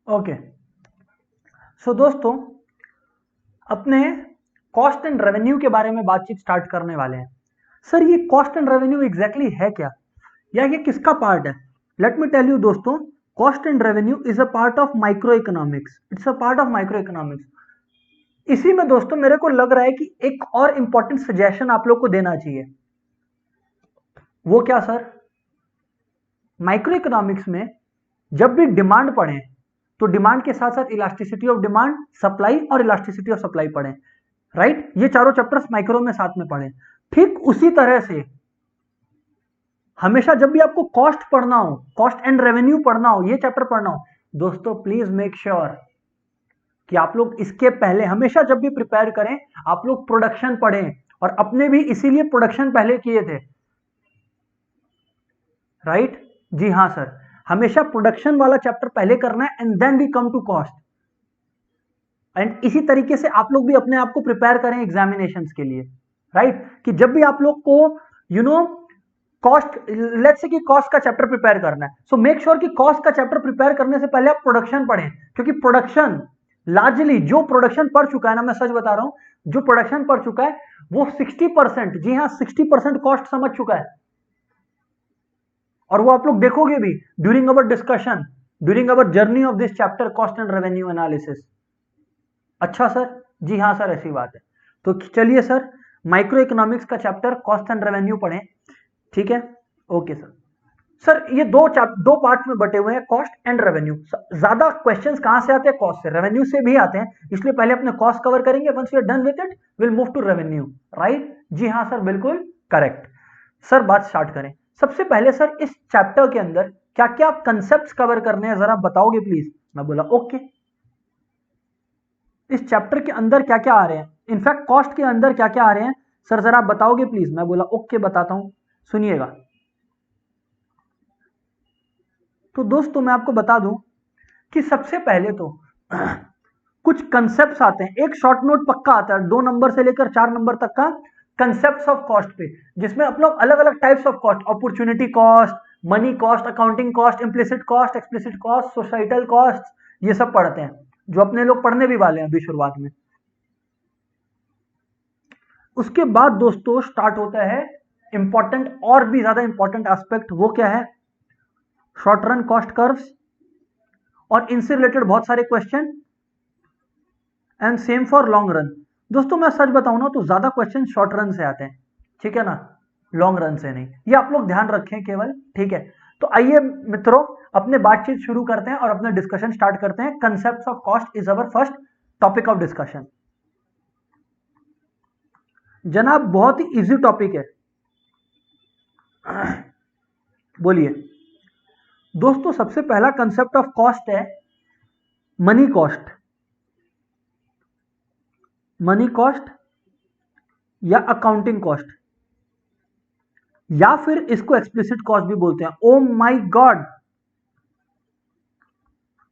Okay, सो दोस्तों अपने cost and revenue के बारे में बातचीत स्टार्ट करने वाले हैं। सर ये कॉस्ट एंड रेवेन्यू एग्जैक्टली है क्या, या ये किसका पार्ट है? लेट मी टेल यू दोस्तों, cost and revenue is a part of micro economics. It's a part of micro economics. इसी में दोस्तों मेरे को लग रहा है कि एक और इंपॉर्टेंट सजेशन आप लोग को देना चाहिए। वो क्या सर? माइक्रो इकोनॉमिक्स में जब भी डिमांड पढ़े तो डिमांड के साथ साथ इलास्टिसिटी ऑफ डिमांड, सप्लाई और इलास्टिसिटी ऑफ सप्लाई पढ़े, राइट? ये चारों चैप्टर्स माइक्रो में साथ में पढ़े। ठीक उसी तरह से हमेशा जब भी आपको कॉस्ट पढ़ना हो, कॉस्ट एंड रेवेन्यू पढ़ना हो, ये चैप्टर पढ़ना हो, दोस्तों प्लीज मेक श्योर कि आप लोग इसके पहले हमेशा जब भी प्रिपेयर करें आप लोग प्रोडक्शन पढ़ें। और अपने भी इसीलिए प्रोडक्शन पहले किए थे, राइट? जी हाँ सर, हमेशा प्रोडक्शन वाला चैप्टर पहले करना है and then we come to cost. And इसी तरीके से आप लोग भी अपने आप को प्रिपेयर करें एग्जामिनेशंस के लिए, राइट? कि जब भी आप लोग को कॉस्ट, लेट्स से कि कॉस्ट का चैप्टर प्रिपेयर करना है, सो मेक श्योर कि कॉस्ट का चैप्टर प्रिपेयर करने से पहले आप प्रोडक्शन पढ़ें। क्योंकि प्रोडक्शन लार्जली जो प्रोडक्शन पढ़ चुका है ना, मैं सच बता रहा हूं, जो प्रोडक्शन पढ़ चुका है वो 60%, जी हाँ 60% कॉस्ट समझ चुका है। और वो आप लोग देखोगे भी during our discussion, during our journey of this chapter cost and revenue analysis. अच्छा सर, जी हाँ सर, ऐसी बात है। तो चलिए सर, माइक्रो इकोनॉमिक्स का चैप्टर कॉस्ट एंड रेवेन्यू पढ़ें, ठीक है? Okay sir. सर ये दो पार्ट में बटे हुए हैं, कॉस्ट एंड रेवेन्यू। ज्यादा क्वेश्चंस कहां से आते हैं? कॉस्ट से, रेवेन्यू से भी आते हैं, इसलिए पहले अपने कॉस्ट कवर करेंगे। Once we are done with it will move to revenue, right? जी हाँ सर, बिल्कुल करेक्ट। सर बात स्टार्ट करें। सबसे पहले सर इस चैप्टर के अंदर क्या क्या कंसेप्ट कवर करने हैं जरा बताओगे प्लीज? मैं बोला ओके। इस चैप्टर के अंदर क्या क्या आ रहे हैं, इनफैक्ट कॉस्ट के अंदर क्या क्या आ रहे हैं सर, जरा बताओगे प्लीज? मैं बोला ओके, बताता हूं, सुनिएगा। तो दोस्तों मैं आपको बता दूं कि सबसे पहले तो कुछ कंसेप्ट्स आते हैं, एक शॉर्ट नोट पक्का आता है 2 नंबर से लेकर 4 नंबर तक का, कंसेप्ट्स ऑफ कॉस्ट पे, जिसमें आप लोग अलग अलग types of cost, opportunity cost, money cost, accounting cost, implicit cost, explicit cost, societal cost, ये सब पढ़ते हैं, जो अपने लोग पढ़ने भी वाले हैं अभी शुरुआत में। उसके बाद दोस्तों स्टार्ट होता है इंपॉर्टेंट, और भी ज्यादा इंपॉर्टेंट एस्पेक्ट, वो क्या है? शॉर्ट रन कॉस्ट कर्व्स, और इनसे रिलेटेड बहुत सारे question, and same for long run. दोस्तों मैं सच बताऊं ना तो ज्यादा क्वेश्चन शॉर्ट रन से आते हैं, ठीक है ना, लॉन्ग रन से नहीं, ये आप लोग ध्यान रखें केवल, ठीक है? तो आइए मित्रों अपने बातचीत शुरू करते हैं और अपना डिस्कशन स्टार्ट करते हैं। Concept of cost is our first topic of discussion. जनाब बहुत ही इजी टॉपिक है, बोलिए। दोस्तों सबसे पहला कंसेप्ट ऑफ कॉस्ट है मनी कॉस्ट। मनी कॉस्ट या अकाउंटिंग कॉस्ट, या फिर इसको एक्सप्लिसिट कॉस्ट भी बोलते हैं। ओ माय गॉड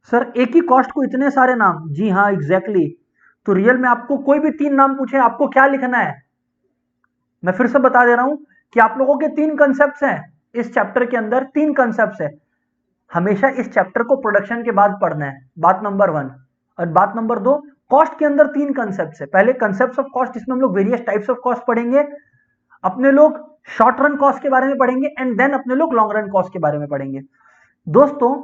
सर, एक ही कॉस्ट को इतने सारे नाम? जी हाँ एग्जैक्टली। तो रियल में आपको कोई भी 3 नाम पूछे, आपको क्या लिखना है? मैं फिर से बता दे रहा हूं कि आप लोगों के 3 कंसेप्ट्स हैं इस चैप्टर के अंदर, 3 कंसेप्ट्स हैं। हमेशा इस चैप्टर को प्रोडक्शन के बाद पढ़ना है, बात नंबर 1। और बात नंबर 2, कॉस्ट के अंदर 3 कंसेप्ट्स है। पहले कंसेप्ट्स ऑफ कॉस्ट, जिसमें हम लोग वेरियस टाइप्स ऑफ कॉस्ट पढ़ेंगे, अपने लोग शॉर्ट रन कॉस्ट के बारे में पढ़ेंगे, एंड देन अपने लोग लॉन्ग रन कॉस्ट के बारे में पढ़ेंगे। दोस्तों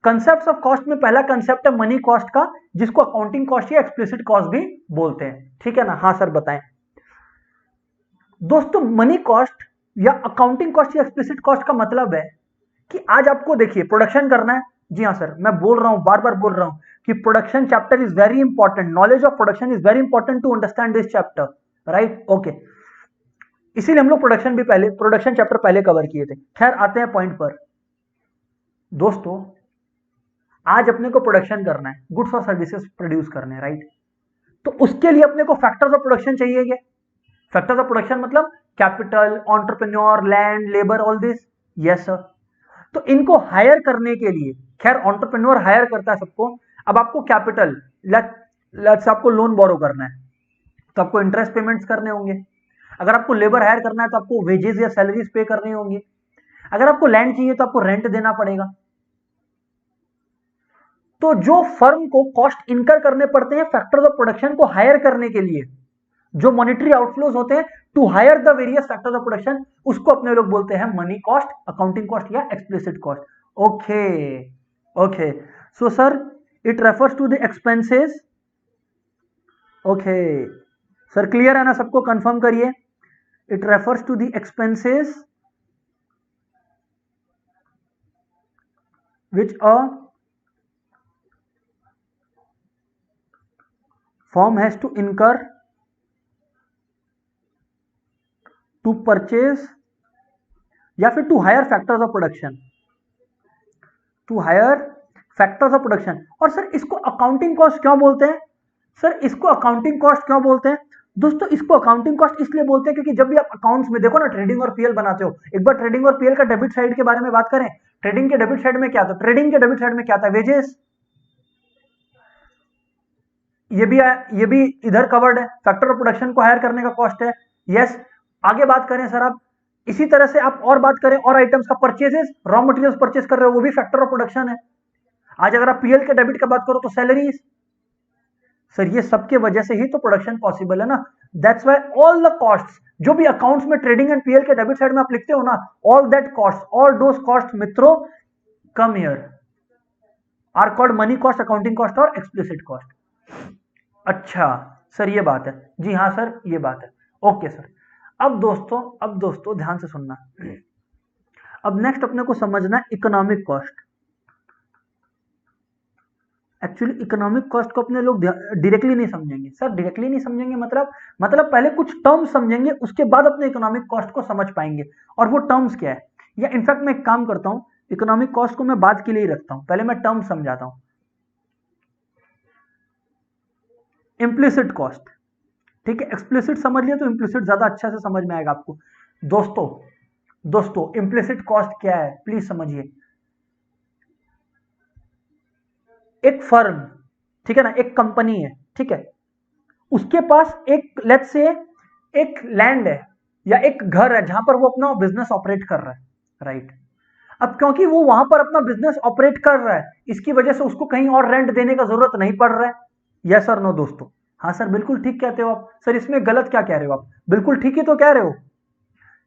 कंसेप्ट्स ऑफ कॉस्ट में पहला कंसेप्ट है मनी कॉस्ट का, जिसको अकाउंटिंग कॉस्ट या एक्सप्लिसिट कॉस्ट भी बोलते हैं, ठीक है ना? हाँ सर बताएं। दोस्तों मनी कॉस्ट या अकाउंटिंग कॉस्ट या एक्सप्लिसिट कॉस्ट का मतलब है कि आज आपको देखिए प्रोडक्शन करना है। जी हाँ सर, मैं बोल रहा हूं, बार बार बोल रहा हूं कि production chapter is very important, knowledge of production is very important to understand this chapter, right? Okay, इसीलिए हम लोग प्रोडक्शन चैप्टर पहले कवर किए थे। खैर आते हैं पॉइंट पर। दोस्तों आज अपने को प्रोडक्शन करना है, गुड्स और सर्विसेज प्रोड्यूस करने हैं, राइट? तो उसके लिए अपने को फैक्टर्स ऑफ प्रोडक्शन चाहिए क्या? फैक्टर्स ऑफ प्रोडक्शन मतलब capital, entrepreneur, land, labour, all this. Yes sir. तो इनको हायर करने के लिए, खैर एंटरप्रेन्योर हायर करता है सबको। अब आपको कैपिटल, लेट्स आपको लोन बोरो करना है तो आपको इंटरेस्ट पेमेंट्स करने होंगे। अगर आपको लेबर हायर करना है तो आपको वेजेस या सैलरीज पे करनी होंगी। अगर आपको लैंड चाहिए तो आपको रेंट देना पड़ेगा। तो जो फर्म को कॉस्ट इनकर करने पड़ते हैं फैक्टर्स ऑफ प्रोडक्शन को हायर करने के लिए, जो मॉनेटरी आउटफ्लोज होते हैं to hire the various factors of production, उसको अपने लोग बोलते हैं मनी कॉस्ट, अकाउंटिंग कॉस्ट या explicit cost. Okay okay, so sir it refers to the expenses. Okay sir, clear है ना सबको? कंफर्म करिए. It refers to the expenses which a firm has to incur to purchase या फिर to hire factors of production, to hire factors of production. और sir इसको accounting cost क्यों बोलते हैं? सर इसको अकाउंटिंग कॉस्ट क्यों बोलते हैं दोस्तों? इसको अकाउंटिंग कॉस्ट इसलिए बोलते हैं क्योंकि जब भी आप अकाउंट्स में देखो ना, ट्रेडिंग और पीएल बनाते हो, एक बार ट्रेडिंग और पीएल का डेबिट साइड के बारे में बात करें. ट्रेडिंग के डेबिट साइड में क्या था? ट्रेडिंग के डेबिट साइड में क्या था? वेजेस. ये भी इधर कवर्ड है, फैक्टर ऑफ प्रोडक्शन को हायर करने का कॉस्ट है. यस. आगे बात करें सर आप, इसी तरह से आप और बात करें और आइटम्स का, परचेजेस, रॉ मटेरियल्स परचेज कर रहे हो, वो भी फैक्टर ऑफ प्रोडक्शन है. आज अगर आप पीएल के डेबिट का बात करो तो सैलरीज. सर ये सबके वजह से ही तो प्रोडक्शन पॉसिबल है ना. That's why all the costs जो भी अकाउंट्स में ट्रेडिंग एंड पीएल के डेबिट साइड में आप लिखते हो ना, all that cost, all those cost मित्रों come here are called money cost, accounting cost और एक्सप्लिसिट कॉस्ट. अच्छा सर ये बात है. जी हाँ सर ये बात है. Okay sir. अब दोस्तों ध्यान से सुनना. अब नेक्स्ट अपने को समझना है economic cost. Actually economic cost को अपने लोग डायरेक्टली नहीं समझेंगे. सर डायरेक्टली नहीं समझेंगे मतलब पहले कुछ टर्म्स समझेंगे, उसके बाद अपने इकोनॉमिक कॉस्ट को समझ पाएंगे. और वो टर्म्स क्या है, या इनफैक्ट मैं एक काम करता हूं, इकोनॉमिक कॉस्ट को मैं बाद के लिए ही रखता हूं, पहले मैं टर्म्स समझाता हूं. इम्प्लिसिट कॉस्ट, ठीक है. एक्सप्लिसिट समझ लिया तो इम्प्लिसिट ज्यादा अच्छा से समझ में आएगा आपको. दोस्तों इम्प्लिसिट कॉस्ट क्या है प्लीज समझिए. एक फर्म, ठीक है ना, एक कंपनी है, ठीक है, उसके पास एक लेट्स से एक लैंड है या एक घर है जहां पर वो अपना बिजनेस ऑपरेट कर रहा है, राइट. अब क्योंकि वो वहां पर अपना बिजनेस ऑपरेट कर रहा है, इसकी वजह से उसको कहीं और रेंट देने का जरूरत नहीं पड़ रहा है. यस और नो दोस्तों? हाँ सर बिल्कुल ठीक कहते हो आप. सर इसमें गलत क्या कह रहे हो आप? बिल्कुल ठीक ही तो कह रहे हो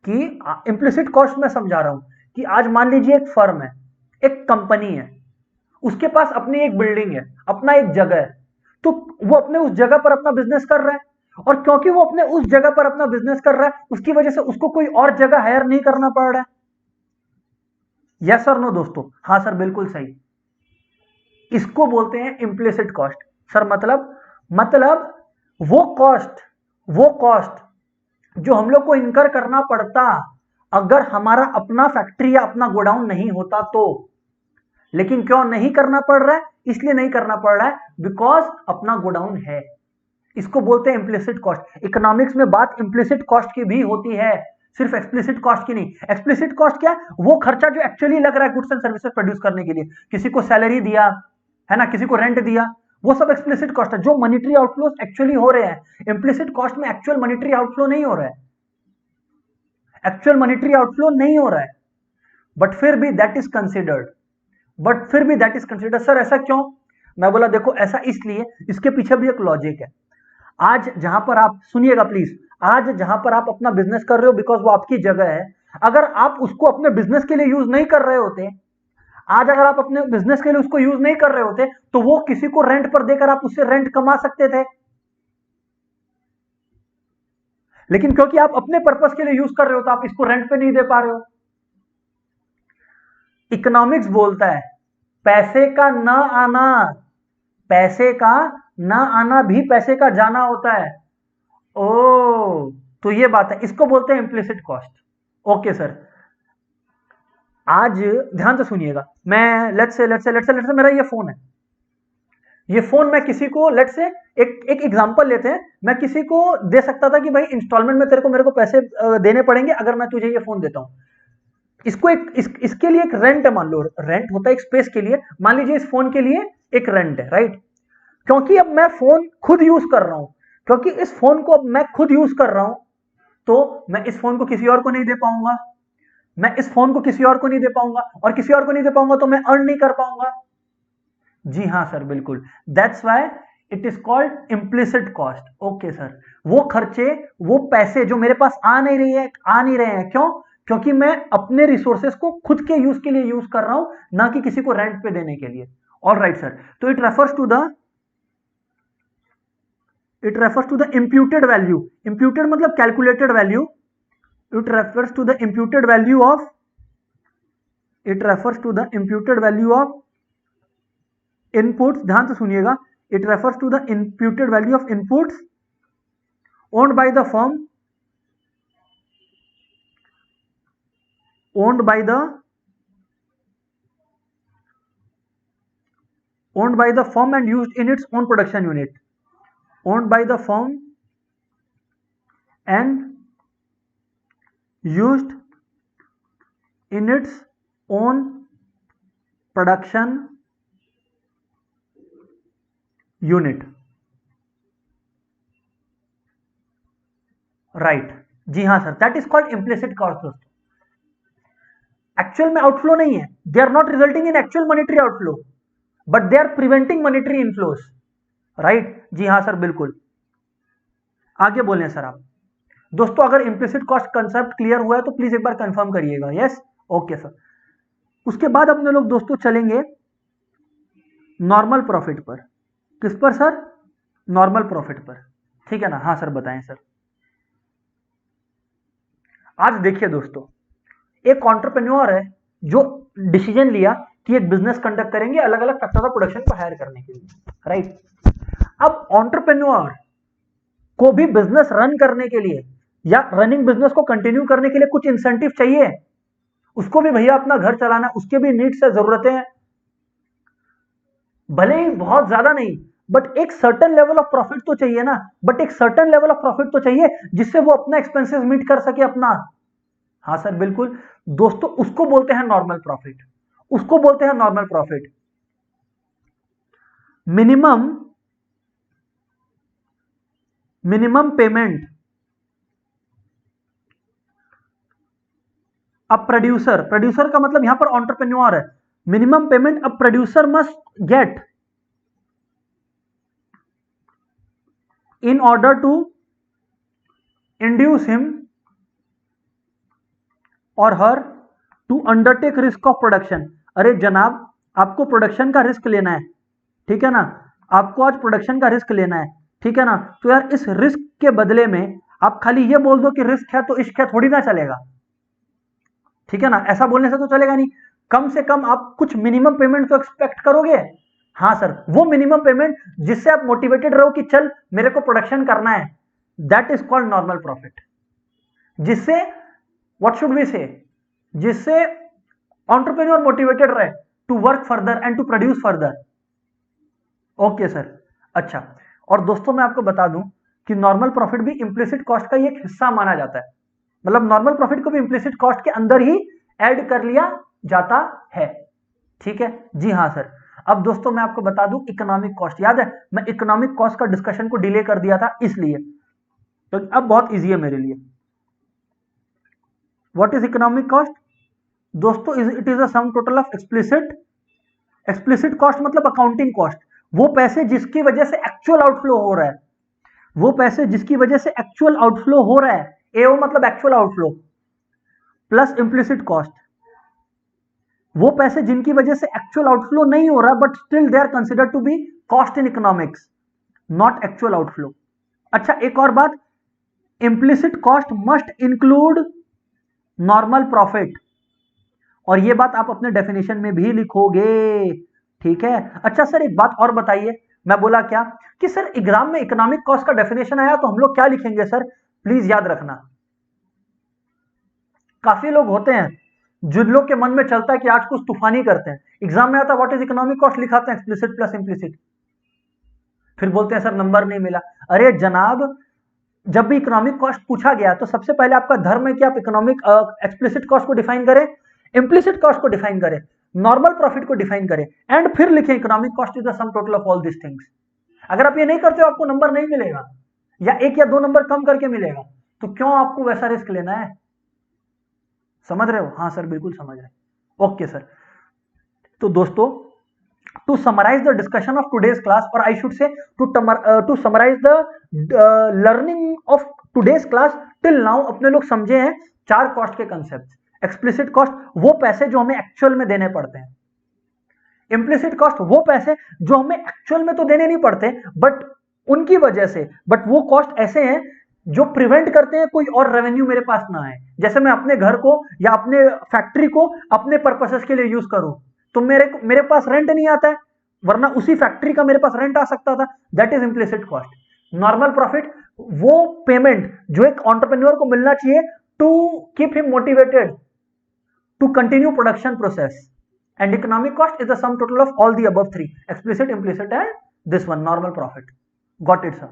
कि इंप्लिसिट कॉस्ट में समझा रहा हूं कि आज मान लीजिए एक फर्म है, एक कंपनी है, उसके पास अपनी एक बिल्डिंग है, अपना एक जगह है, तो वो अपने उस जगह पर अपना बिजनेस कर रहा है. और क्योंकि वो अपने उस जगह पर अपना बिजनेस कर रहा है, उसकी वजह से उसको कोई और जगह हायर नहीं करना पड़ रहा है. यस और नो दोस्तों? हाँ सर बिल्कुल सही. इसको बोलते हैं इंप्लिसिट कॉस्ट. सर मतलब वो कॉस्ट जो हम लोग को इनकर करना पड़ता अगर हमारा अपना फैक्ट्री या अपना गोडाउन नहीं होता तो. लेकिन क्यों नहीं करना पड़ रहा है? इसलिए नहीं करना पड़ रहा है बिकॉज अपना गोडाउन है. इसको बोलते हैं इंप्लिसिट कॉस्ट. इकोनॉमिक्स में बात इंप्लिसिट कॉस्ट की भी होती है, सिर्फ एक्सप्लिसिट कॉस्ट की नहीं. एक्सप्लिसिट कॉस्ट क्या है? वो खर्चा जो एक्चुअली लग रहा है गुड्स एंड सर्विसेज प्रोड्यूस करने के लिए, किसी को सैलरी दिया है ना, किसी को रेंट दिया, वो सब एक्सप्लिसिट कॉस्ट है. जो मॉनेटरी आउटफ्लो एक्चुअली हो रहे हैं, इंप्लिसिट कॉस्ट में एक्चुअल मॉनेटरी आउटफ्लो नहीं हो रहा है, एक्चुअल मॉनेटरी आउटफ्लो नहीं हो रहा है, बट फिर भी दैट इज कंसिडर्ड. सर ऐसा क्यों? मैं बोला देखो ऐसा इसलिए, इसके पीछे भी एक लॉजिक है. आज जहां पर आप सुनिएगा प्लीज, आज जहां पर आप अपना बिजनेस कर रहे हो बिकॉज वो आपकी जगह है, अगर आप उसको अपने बिजनेस के लिए यूज नहीं कर रहे होते, आज अगर आप अपने बिजनेस के लिए उसको यूज नहीं कर रहे होते तो वो किसी को रेंट पर देकर आप उससे रेंट कमा सकते थे. लेकिन क्योंकि आप अपने पर्पस के लिए यूज कर रहे हो तो आप इसको रेंट पे नहीं दे पा रहे हो. इकोनॉमिक्स बोलता है पैसे का न आना भी पैसे का जाना होता है. ओ तो ये बात है, इसको बोलते हैं इंप्लिसिट कॉस्ट. Okay sir. आज ध्यान से सुनिएगा, मैं लेट्स से मेरा ये फोन है, ये फोन मैं किसी को लेट्स से एक एग्जांपल लेते हैं, मैं किसी को दे सकता था कि भाई इंस्टॉलमेंट में मेरे को पैसे देने पड़ेंगे अगर मैं तुझे ये फोन देता हूं. इसको इसके लिए एक रेंट है, मान लो रेंट होता है एक स्पेस के लिए, मान लीजिए इस फोन के लिए एक रेंट है, राइट. क्योंकि अब मैं फोन खुद यूज कर रहा हूं, क्योंकि इस फोन को अब मैं खुद यूज कर रहा हूं, तो मैं इस फोन को किसी और को नहीं दे पाऊंगा, मैं इस फोन को किसी और को नहीं दे पाऊंगा, और किसी और को नहीं दे पाऊंगा तो मैं अर्न नहीं कर पाऊंगा. जी हाँ सर, बिल्कुल। That's why it is called implicit cost. Okay sir, वो खर्चे, वो पैसे जो मेरे पास आ नहीं रहे हैं, क्यों? क्योंकि मैं अपने रिसोर्सेस को खुद के यूज के लिए यूज कर रहा हूं, ना कि किसी को रेंट पे देने के लिए। ऑल राइट सर, तो it refers to the imputed value. imputed मतलब calculated value. It refers to the imputed value of it refers to the imputed value of inputs. ध्यान से सुनिएगा, it refers to the imputed value of inputs owned by the firm owned by the firm and used in its own production unit, owned by the firm and used in its own production unit। Right, जी हाँ sir, that is called implicit cost. दोस्तों, actual में outflow नहीं है, they are not resulting in actual monetary outflow, but they are preventing monetary inflows. Right, जी हाँ sir, बिल्कुल। आगे बोलें सर आप। दोस्तों, अगर इम्प्लिसिट कॉस्ट कंसेप्ट क्लियर हुआ है तो प्लीज एक बार कंफर्म करिएगा। Yes, okay sir. उसके बाद अपने लोग दोस्तों चलेंगे नॉर्मल प्रॉफिट पर। किस पर सर? नॉर्मल प्रॉफिट पर, ठीक है ना? हाँ सर, बताएं सर। आज देखिए दोस्तों, एक एंटरप्रेन्योर है जो डिसीजन लिया कि एक बिजनेस कंडक्ट करेंगे अलग अलग फैक्टर्स ऑफ प्रोडक्शन को हायर करने के लिए। राइट, अब एंटरप्रेन्योर को भी बिजनेस रन करने के लिए या रनिंग बिजनेस को कंटिन्यू करने के लिए कुछ इंसेंटिव चाहिए। उसको भी भैया अपना घर चलाना, उसके भी नीड्स है, जरूरतें हैं, भले ही बहुत ज्यादा नहीं, बट एक सर्टेन लेवल ऑफ प्रॉफिट तो चाहिए ना। बट एक सर्टेन लेवल ऑफ प्रॉफिट तो चाहिए जिससे वो अपना एक्सपेंसेस मीट कर सके अपना। हाँ सर, बिल्कुल दोस्तों, उसको बोलते हैं नॉर्मल प्रॉफिट। उसको बोलते हैं नॉर्मल प्रॉफिट। मिनिमम पेमेंट अब प्रोड्यूसर का मतलब यहां पर एंटरप्रेन्योर है। मिनिमम पेमेंट अब producer must get in order to induce him or her to undertake risk of production। अरे जनाब, आपको प्रोडक्शन का रिस्क लेना है, ठीक है ना? आपको आज प्रोडक्शन का रिस्क लेना है, ठीक है ना? तो यार इस रिस्क के बदले में आप खाली ये बोल दो कि रिस्क है तो इश्क है, थोड़ी ना चलेगा, ठीक है ना? ऐसा बोलने से तो चलेगा नहीं। कम से कम आप कुछ मिनिमम पेमेंट तो एक्सपेक्ट करोगे। हाँ सर, वो मिनिमम पेमेंट जिससे आप मोटिवेटेड रहो कि चल मेरे को प्रोडक्शन करना है, that is called normal profit. जिससे व्हाट शुड वी से, जिससे एंटरप्रेन्योर मोटिवेटेड रहे to work further and to produce further. Okay sir, अच्छा। और दोस्तों, मैं आपको बता दूं कि नॉर्मल प्रॉफिट भी इंप्लिसिट कॉस्ट का एक हिस्सा माना जाता है। मतलब नॉर्मल प्रॉफिट को भी इंप्लिसिट कॉस्ट के अंदर ही ऐड कर लिया जाता है, ठीक है? जी हाँ सर। अब दोस्तों, मैं आपको बता दूं इकोनॉमिक कॉस्ट, याद है मैं इकोनॉमिक कॉस्ट का डिस्कशन को डिले कर दिया था इसलिए, तो अब बहुत इजी है मेरे लिए। What is economic cost? दोस्तों, it is a sum total of explicit cost मतलब अकाउंटिंग कॉस्ट। वो पैसे जिसकी वजह से एक्चुअल आउटफ्लो हो रहा है, वो पैसे जिसकी वजह से एक्चुअल आउटफ्लो हो रहा है, एओ मतलब actual outflow, plus implicit cost. वो पैसे जिनकी वजह से एक्चुअल आउटफ्लो नहीं हो रहा but still they are considered to be cost in economics, not actual outflow. अच्छा, एक और बात, implicit cost must include normal profit, और ये बात आप अपने डेफिनेशन में भी लिखोगे, ठीक है? अच्छा सर, एक बात और बताइए, मैं बोला क्या कि सर एग्जाम में इकोनॉमिक कॉस्ट का डेफिनेशन आया तो हम लोग क्या लिखेंगे सर? प्लीज याद रखना, काफी लोग होते हैं जिन लोग के मन में चलता है कि आज कुछ तूफानी करते हैं, एग्जाम में आता है व्हाट इज इकोनॉमिक कॉस्ट, लिखाते हैं एक्सप्लिसिट प्लस इंप्लिसिट, फिर बोलते हैं सर नंबर नहीं मिला। अरे जनाब, जब भी इकोनॉमिक कॉस्ट पूछा गया तो सबसे पहले आपका धर्म है कि आप इकोनॉमिक एक्सप्लिसिट कॉस्ट को डिफाइन करें, इंप्लिसिट कॉस्ट को डिफाइन करें, नॉर्मल प्रॉफिट को डिफाइन करें, एंड फिर लिखें economic cost is the sum total of all this things. अगर आप ये नहीं करते हो आपको नंबर नहीं मिलेगा, या 1 या 2 नंबर कम करके मिलेगा, तो क्यों आपको वैसा रिस्क लेना है? समझ रहे हो? हाँ सर, बिल्कुल समझ रहे। ओके सर, तो दोस्तों to summarize the discussion of today's class, or I should say to summarize the learning of today's class till now, अपने लोग समझे हैं 4 कॉस्ट के कंसेप्ट। एक्सप्लिसिट कॉस्ट वो पैसे जो हमें एक्चुअल में देने पड़ते हैं, इम्प्लिसिट कॉस्ट वो पैसे जो हमें एक्चुअल में तो देने नहीं पड़ते बट उनकी वजह से, बट वो कॉस्ट ऐसे हैं जो प्रिवेंट करते हैं कोई और रेवेन्यू मेरे पास ना आए। जैसे मैं अपने घर को या अपने फैक्ट्री को अपने पर्पसेस के लिए यूज करूं, तो मेरे पास रेंट नहीं आता है, वरना उसी फैक्ट्री का मेरे पास रेंट आ सकता था, that is implicit cost. Normal profit वो पेमेंट जो एक एंटरप्रेन्योर को मिलना चाहिए to keep him motivated to continue production process. And economic cost is the sum total of all the above 3, explicit, implicit and this one, normal profit. Got it sir?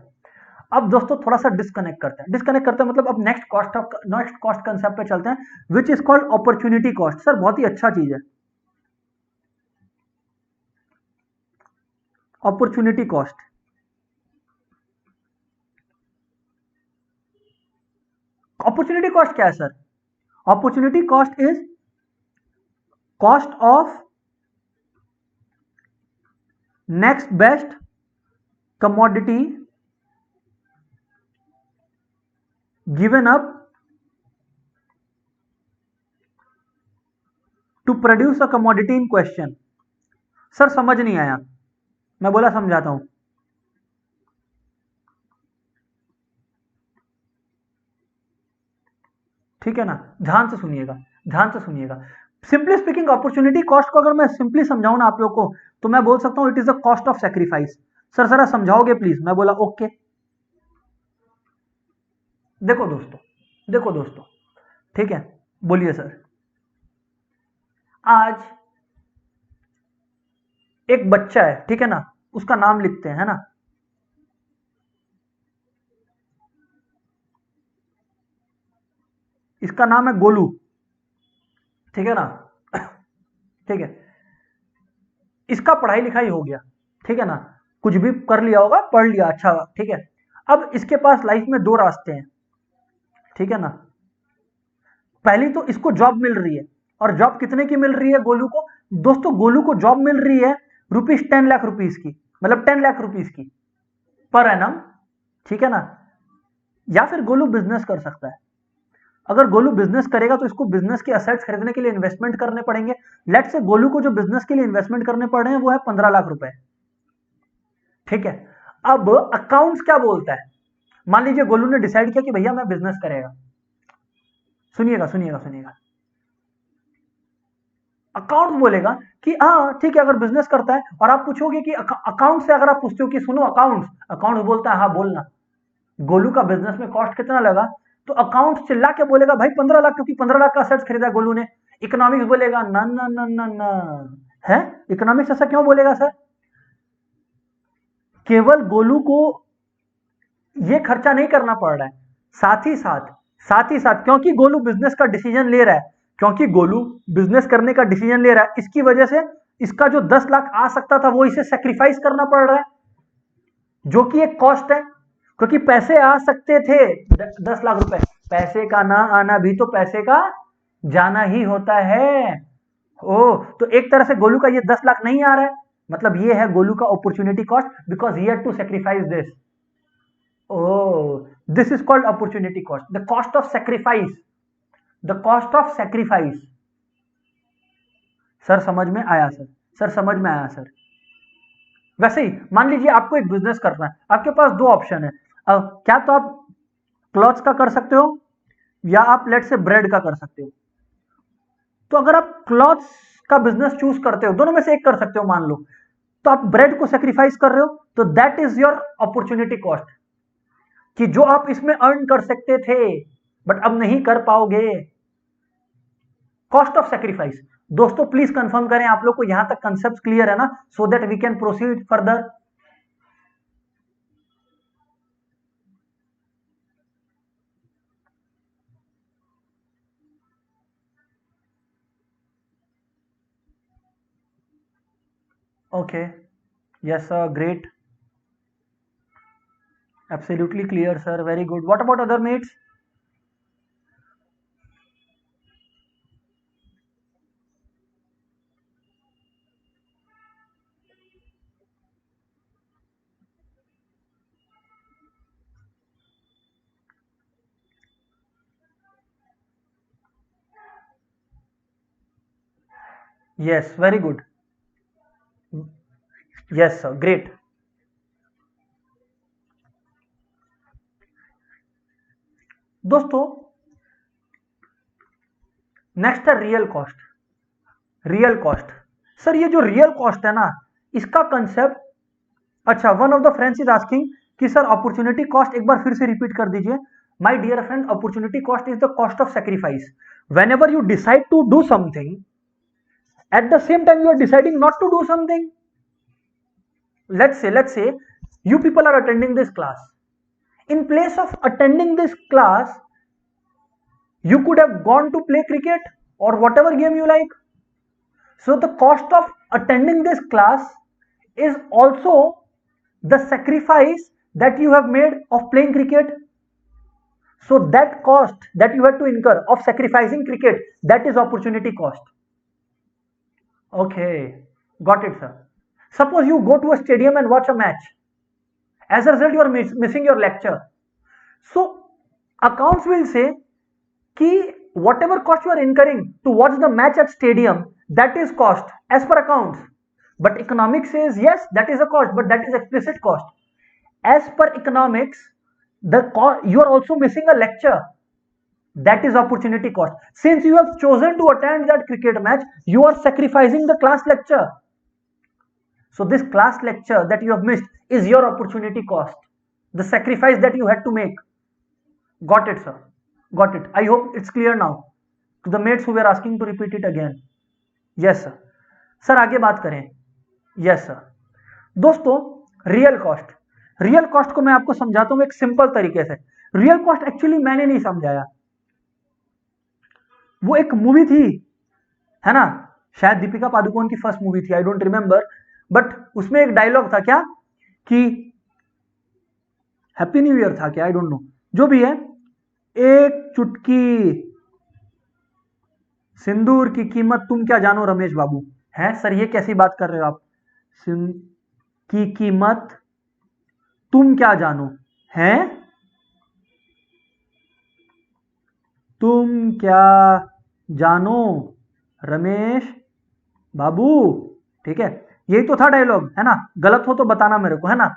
अब दोस्तों थोड़ा सा disconnect करते हैं, मतलब अब नेक्स्ट कॉस्ट कंसेप्ट पे चलते हैं, which is called opportunity cost. Sir बहुत ही अच्छा चीज है अपॉर्चुनिटी कॉस्ट। अपॉर्चुनिटी कॉस्ट क्या है sir? Opportunity cost is cost of next best commodity given up to produce a commodity in question। Sir समझ नहीं आया, मैं बोला समझाता हूं। ठीक है ना, ध्यान से सुनिएगा। सिंपली स्पीकिंग अपॉर्चुनिटी कॉस्ट को अगर मैं सिंपली समझाऊं ना आप लोग को, तो मैं बोल सकता हूं it is the cost of sacrifice. Sir जरा समझाओगे प्लीज? मैं बोला ओके। देखो दोस्तों, ठीक है, बोलिए सर। आज एक बच्चा है, ठीक है ना, उसका नाम लिखते हैं, है ना, इसका नाम है गोलू, ठीक है ना, ठीक है, इसका पढ़ाई लिखाई हो गया, ठीक है ना, कुछ भी कर लिया होगा, पढ़ लिया, अच्छा, ठीक है। अब इसके पास लाइफ में 2 रास्ते हैं, ठीक है ना। पहली तो इसको जॉब मिल रही है, और जॉब कितने की मिल रही है गोलू को? दोस्तों गोलू को जॉब मिल रही है ₹10 लाख की, मतलब 10 लाख रुपीस की पर एनम, ठीक है ना। या फिर गोलू बिजनेस कर सकता है। अगर गोलू बिजनेस करेगा तो इसको बिजनेस के असेट्स खरीदने के लिए इन्वेस्टमेंट करने पड़ेंगे। लेट्स से गोलू को जो बिजनेस के लिए इन्वेस्टमेंट करने पड़ रहे हैं वो है 15 लाख रुपए, ठीक है। अब अकाउंट्स क्या बोलता है? मान लीजिए गोलू ने डिसाइड किया कि भैया मैं बिजनेस करेगा। सुनिएगा। अकाउंट्स बोलेगा कि हाँ ठीक है, अगर बिजनेस करता है, और आप पूछोगे कि अकाउंट से, अगर आप पूछते हो कि सुनो अकाउंट्स बोलता है हाँ बोलना, गोलू का बिजनेस में कॉस्ट कितना लगा, तो अकाउंट चिल्ला के बोलेगा भाई 15 लाख, क्योंकि 15 लाख का असेट्स खरीदा गोलू ने। इकोनॉमिक्स बोलेगा ना ना ना ना ना, है इकोनॉमिक्स ऐसा क्यों बोलेगा सर? केवल गोलू को ये खर्चा नहीं करना पड़ रहा है, साथ ही साथ क्योंकि गोलू बिजनेस का डिसीजन ले रहा है, इसकी वजह से इसका जो 10 लाख आ सकता था वो इसे सेक्रीफाइस करना पड़ रहा है, जो कि एक कॉस्ट है, क्योंकि पैसे आ सकते थे 10 लाख रुपए, पैसे का ना आना भी तो पैसे का जाना ही होता है। ओ, तो एक तरह से गोलू का ये 10 लाख नहीं आ रहा है, मतलब ये है गोलू का opportunity cost, because he had to sacrifice this. Oh, this is called opportunity cost. The cost of sacrifice. The cost of sacrifice. Sir समझ में आया सर। वैसे ही मान लीजिए आपको एक बिजनेस करना है, आपके पास 2 ऑप्शन है। क्या तो आप क्लॉथ्स का कर सकते हो, या आप लेट से ब्रेड का कर सकते हो। तो अगर आप क्लॉथ्स का बिजनेस चूज करते हो, दोनों में से एक कर सकते हो मान लो, तो आप ब्रेड को सेक्रीफाइस कर रहे हो, तो that is your opportunity cost, कि जो आप इसमें अर्न कर सकते थे बट अब नहीं कर पाओगे। Cost of sacrifice. दोस्तों प्लीज कंफर्म करें आप लोग को यहां तक कंसेप्ट क्लियर है ना, so that we can proceed further. Okay, yes sir, great, absolutely clear sir, very good. What about other mates? Yes, very good. Yes sir, great. दोस्तों नेक्स्ट है real cost. Real cost, sir ये जो real cost है ना, इसका concept, अच्छा, one of the friends is asking कि sir opportunity cost एक बार फिर से रिपीट कर दीजिए। My dear friend, opportunity cost is the cost of sacrifice. whenever you decide to do something, at the same time you are deciding not to do something. Let's say you people are attending this class. In place of attending this class, you could have gone to play cricket or whatever game you like. So the cost of attending this class is also the sacrifice that you have made of playing cricket. So that cost that you had to incur of sacrificing cricket, that is opportunity cost. Okay, got it sir. Suppose you go to a stadium and watch a match. As a result, you are missing your lecture. So accounts will say कि whatever cost you are incurring to watch the match at stadium, that is cost as per accounts. But economics says yes, that is a cost, but that is explicit cost. As per economics, you are also missing a lecture, that is opportunity cost. Since you have chosen to attend that cricket match, you are sacrificing the class lecture. So this class lecture that you have missed is your opportunity cost, the sacrifice that you had to make. Got it sir, got it. I hope it's clear now to the mates who were asking to repeat it again. Yes sir. Sir आगे बात करें। Yes sir. दोस्तों real cost, real cost को मैं आपको समझाता हूं एक सिंपल तरीके से। रियल कॉस्ट एक्चुअली मैंने नहीं समझाया, वो एक मूवी थी, है ना, शायद दीपिका पादुकोण की फर्स्ट मूवी थी, आई डोंट रिमेंबर, बट उसमें एक डायलॉग था क्या कि हैप्पी न्यू ईयर था क्या, आई डोंट नो, जो भी है, एक चुटकी सिंदूर की कीमत तुम क्या जानो रमेश बाबू। है सर, ये कैसी बात कर रहे हो आप, की कीमत तुम क्या जानो, हैं तुम क्या जानो रमेश बाबू, ठीक है, यही तो था डायलॉग, है ना, गलत हो तो बताना मेरे को, है ना।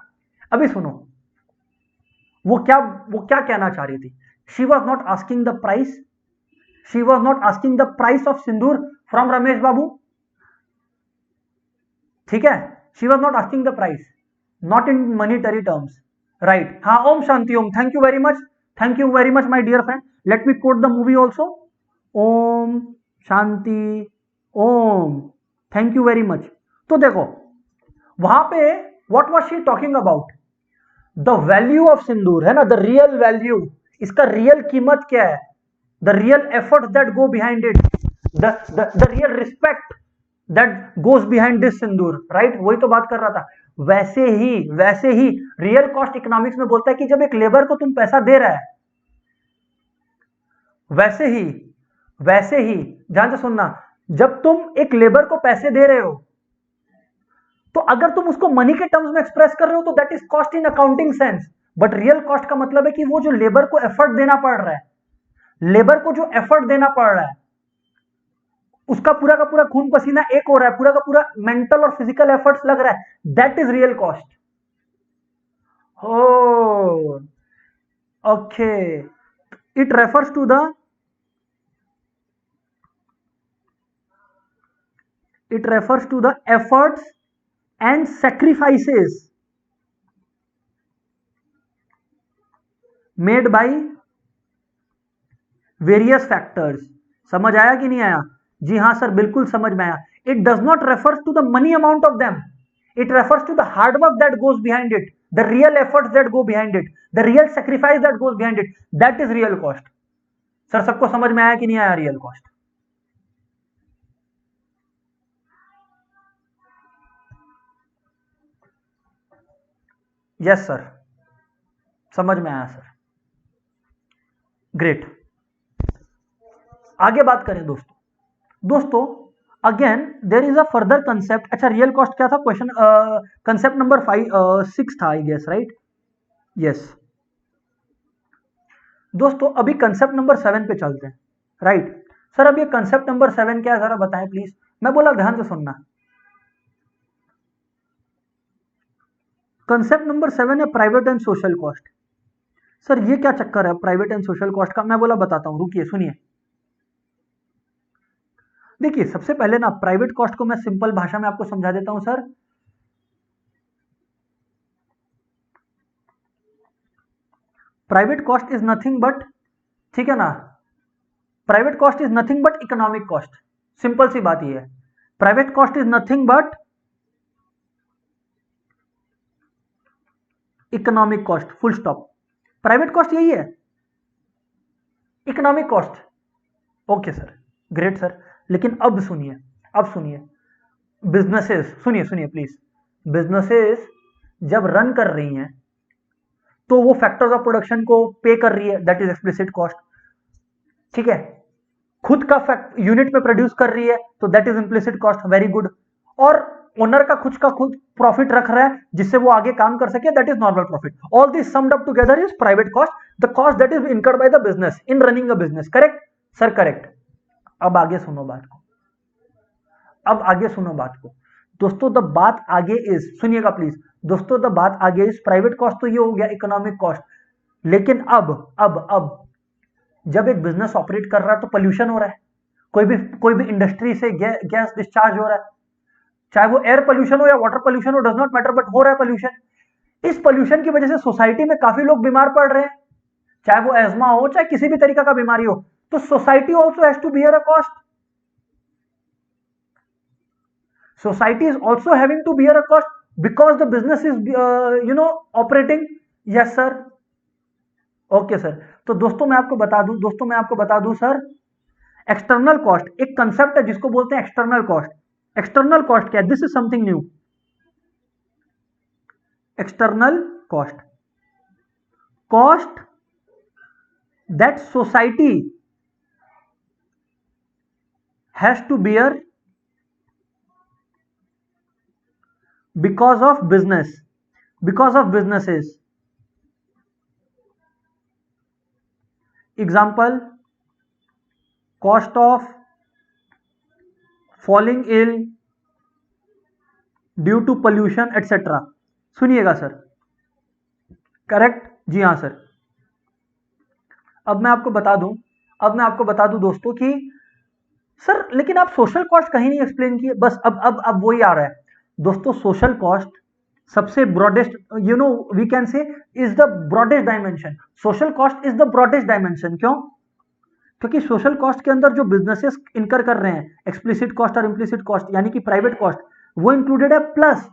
अभी सुनो वो क्या कहना चाह रही थी। She was not asking the price, she was not asking the price of sindoor from Ramesh Babu, ठीक है, she was not asking the price, not in monetary terms, right. हाँ, Om Shanti Om, thank you very much, thank you very much my dear friend. Let me quote the movie also, Om Shanti Om, thank you very much. तो देखो वहां पे what was she talking about, the value of सिंदूर, है ना, the real value, इसका real कीमत क्या है, the real effort that go behind it, the real respect that goes behind this Sindoor, right, वही तो बात कर रहा था। वैसे ही रियल कॉस्ट इकोनॉमिक्स में बोलता है कि जब एक लेबर को तुम पैसा दे रहा है, वैसे ही ध्यान से सुनना, जब तुम एक लेबर को पैसे दे रहे हो, तो अगर तुम उसको मनी के टर्म्स में एक्सप्रेस कर रहे हो तो that is cost in accounting sense, but real cost का मतलब है कि वो जो लेबर को एफर्ट देना पड़ रहा है, लेबर को जो एफर्ट देना पड़ रहा है, उसका पूरा का पूरा खून पसीना एक हो रहा है, पूरा का पूरा मेंटल और फिजिकल एफर्ट्स लग रहा है, दैट इज रियल कॉस्ट। हो okay, it refers to the efforts and sacrifices made by various factors। समझ आया कि नहीं आया? जी हाँ सर, बिल्कुल समझ में आया। It does not refers to the money amount of them, it refers to the hard work that goes behind it, the real efforts that go behind it, the real sacrifice that goes behind it, that is real cost. Sir सबको समझ में आया कि नहीं आया real cost? Yes sir, समझ में आया सर, ग्रेट। आगे बात करें दोस्तों again there is a further concept. अच्छा, रियल कॉस्ट क्या था क्वेश्चन, कंसेप्ट नंबर 6 था आई गेस, राइट? यस दोस्तों, अभी कंसेप्ट नंबर 7 पे चलते हैं, राइट? सर अब ये कंसेप्ट नंबर 7 क्या है जरा बताएं प्लीज। मैं बोला ध्यान से सुनना। कंसेप्ट नंबर 7 है private and social cost. Sir ये क्या चक्कर है प्राइवेट एंड सोशल कॉस्ट का, मैं बोला बताता हूं, रुकिए सुनिए। देखिए सबसे पहले ना प्राइवेट कॉस्ट को मैं सिंपल भाषा में आपको समझा देता हूं sir. Private cost is nothing but, ठीक है ना, private cost is nothing but economic cost. Simple सी बात ये है, private cost is nothing but economic cost, full stop. Private cost यही है, economic cost. Okay sir, great sir. लेकिन अब सुनिए, अब सुनिए, बिजनेसेस सुनिए सुनिए प्लीज, बिजनेसेस जब रन कर रही हैं तो वो फैक्टर्स ऑफ प्रोडक्शन को पे कर रही है, दैट इज एक्सप्लिसिट कॉस्ट। ठीक है, खुद का यूनिट में प्रोड्यूस कर रही है तो that is implicit cost, very good. और ओनर का खुद प्रॉफिट रख रहा है जिससे वो आगे काम कर सके, that is normal profit. All this summed up together is private cost, the cost that is incurred by the business in running a business. Correct sir, correct. अब आगे सुनो बात को, अब आगे सुनो बात को दोस्तों। द बात आगे इज, सुनिएगा प्लीज दोस्तों, द बात आगे इज प्राइवेट कॉस्ट तो ये हो गया इकोनॉमिक कॉस्ट। लेकिन अब जब एक बिजनेस ऑपरेट कर रहा है तो पोल्यूशन हो रहा है, कोई भी इंडस्ट्री से गैस डिस्चार्ज हो रहा है, चाहे वो एयर पोल्यूशन हो या वाटर पोल्यूशन हो, डज नॉट मैटर, बट हो रहा है पोल्यूशन। इस पोल्यूशन की वजह से सोसाइटी में काफी लोग बीमार पड़ रहे हैं, चाहे वो एज्मा हो चाहे किसी भी तरीका का बीमारी हो, तो society also has to bear a cost. Society is also having to bear a cost because the business is operating. Yes sir, okay sir। तो दोस्तों मैं आपको बता दूं सर, एक्सटर्नल कॉस्ट एक कंसेप्ट है जिसको बोलते हैं एक्सटर्नल कॉस्ट। एक्सटर्नल कॉस्ट क्या है? This is something new. External cost, cost that society has to bear because of businesses। example, cost of falling ill due to pollution etcetera. सुनिएगा sir, correct, जी हाँ sir. अब मैं आपको बता दूं दोस्तों कि सर लेकिन आप सोशल कॉस्ट कहीं नहीं एक्सप्लेन किए। बस अब वही आ रहा है दोस्तों। सोशल कॉस्ट सबसे broadest, we can say is the broadest dimension. Social cost is the broadest dimension. क्यों? क्योंकि सोशल कॉस्ट के अंदर जो बिजनेसेस इनकर कर रहे हैं, एक्सप्लिसिट कॉस्ट और इम्प्लिसिट कॉस्ट यानी कि प्राइवेट कॉस्ट, वो इंक्लूडेड है, प्लस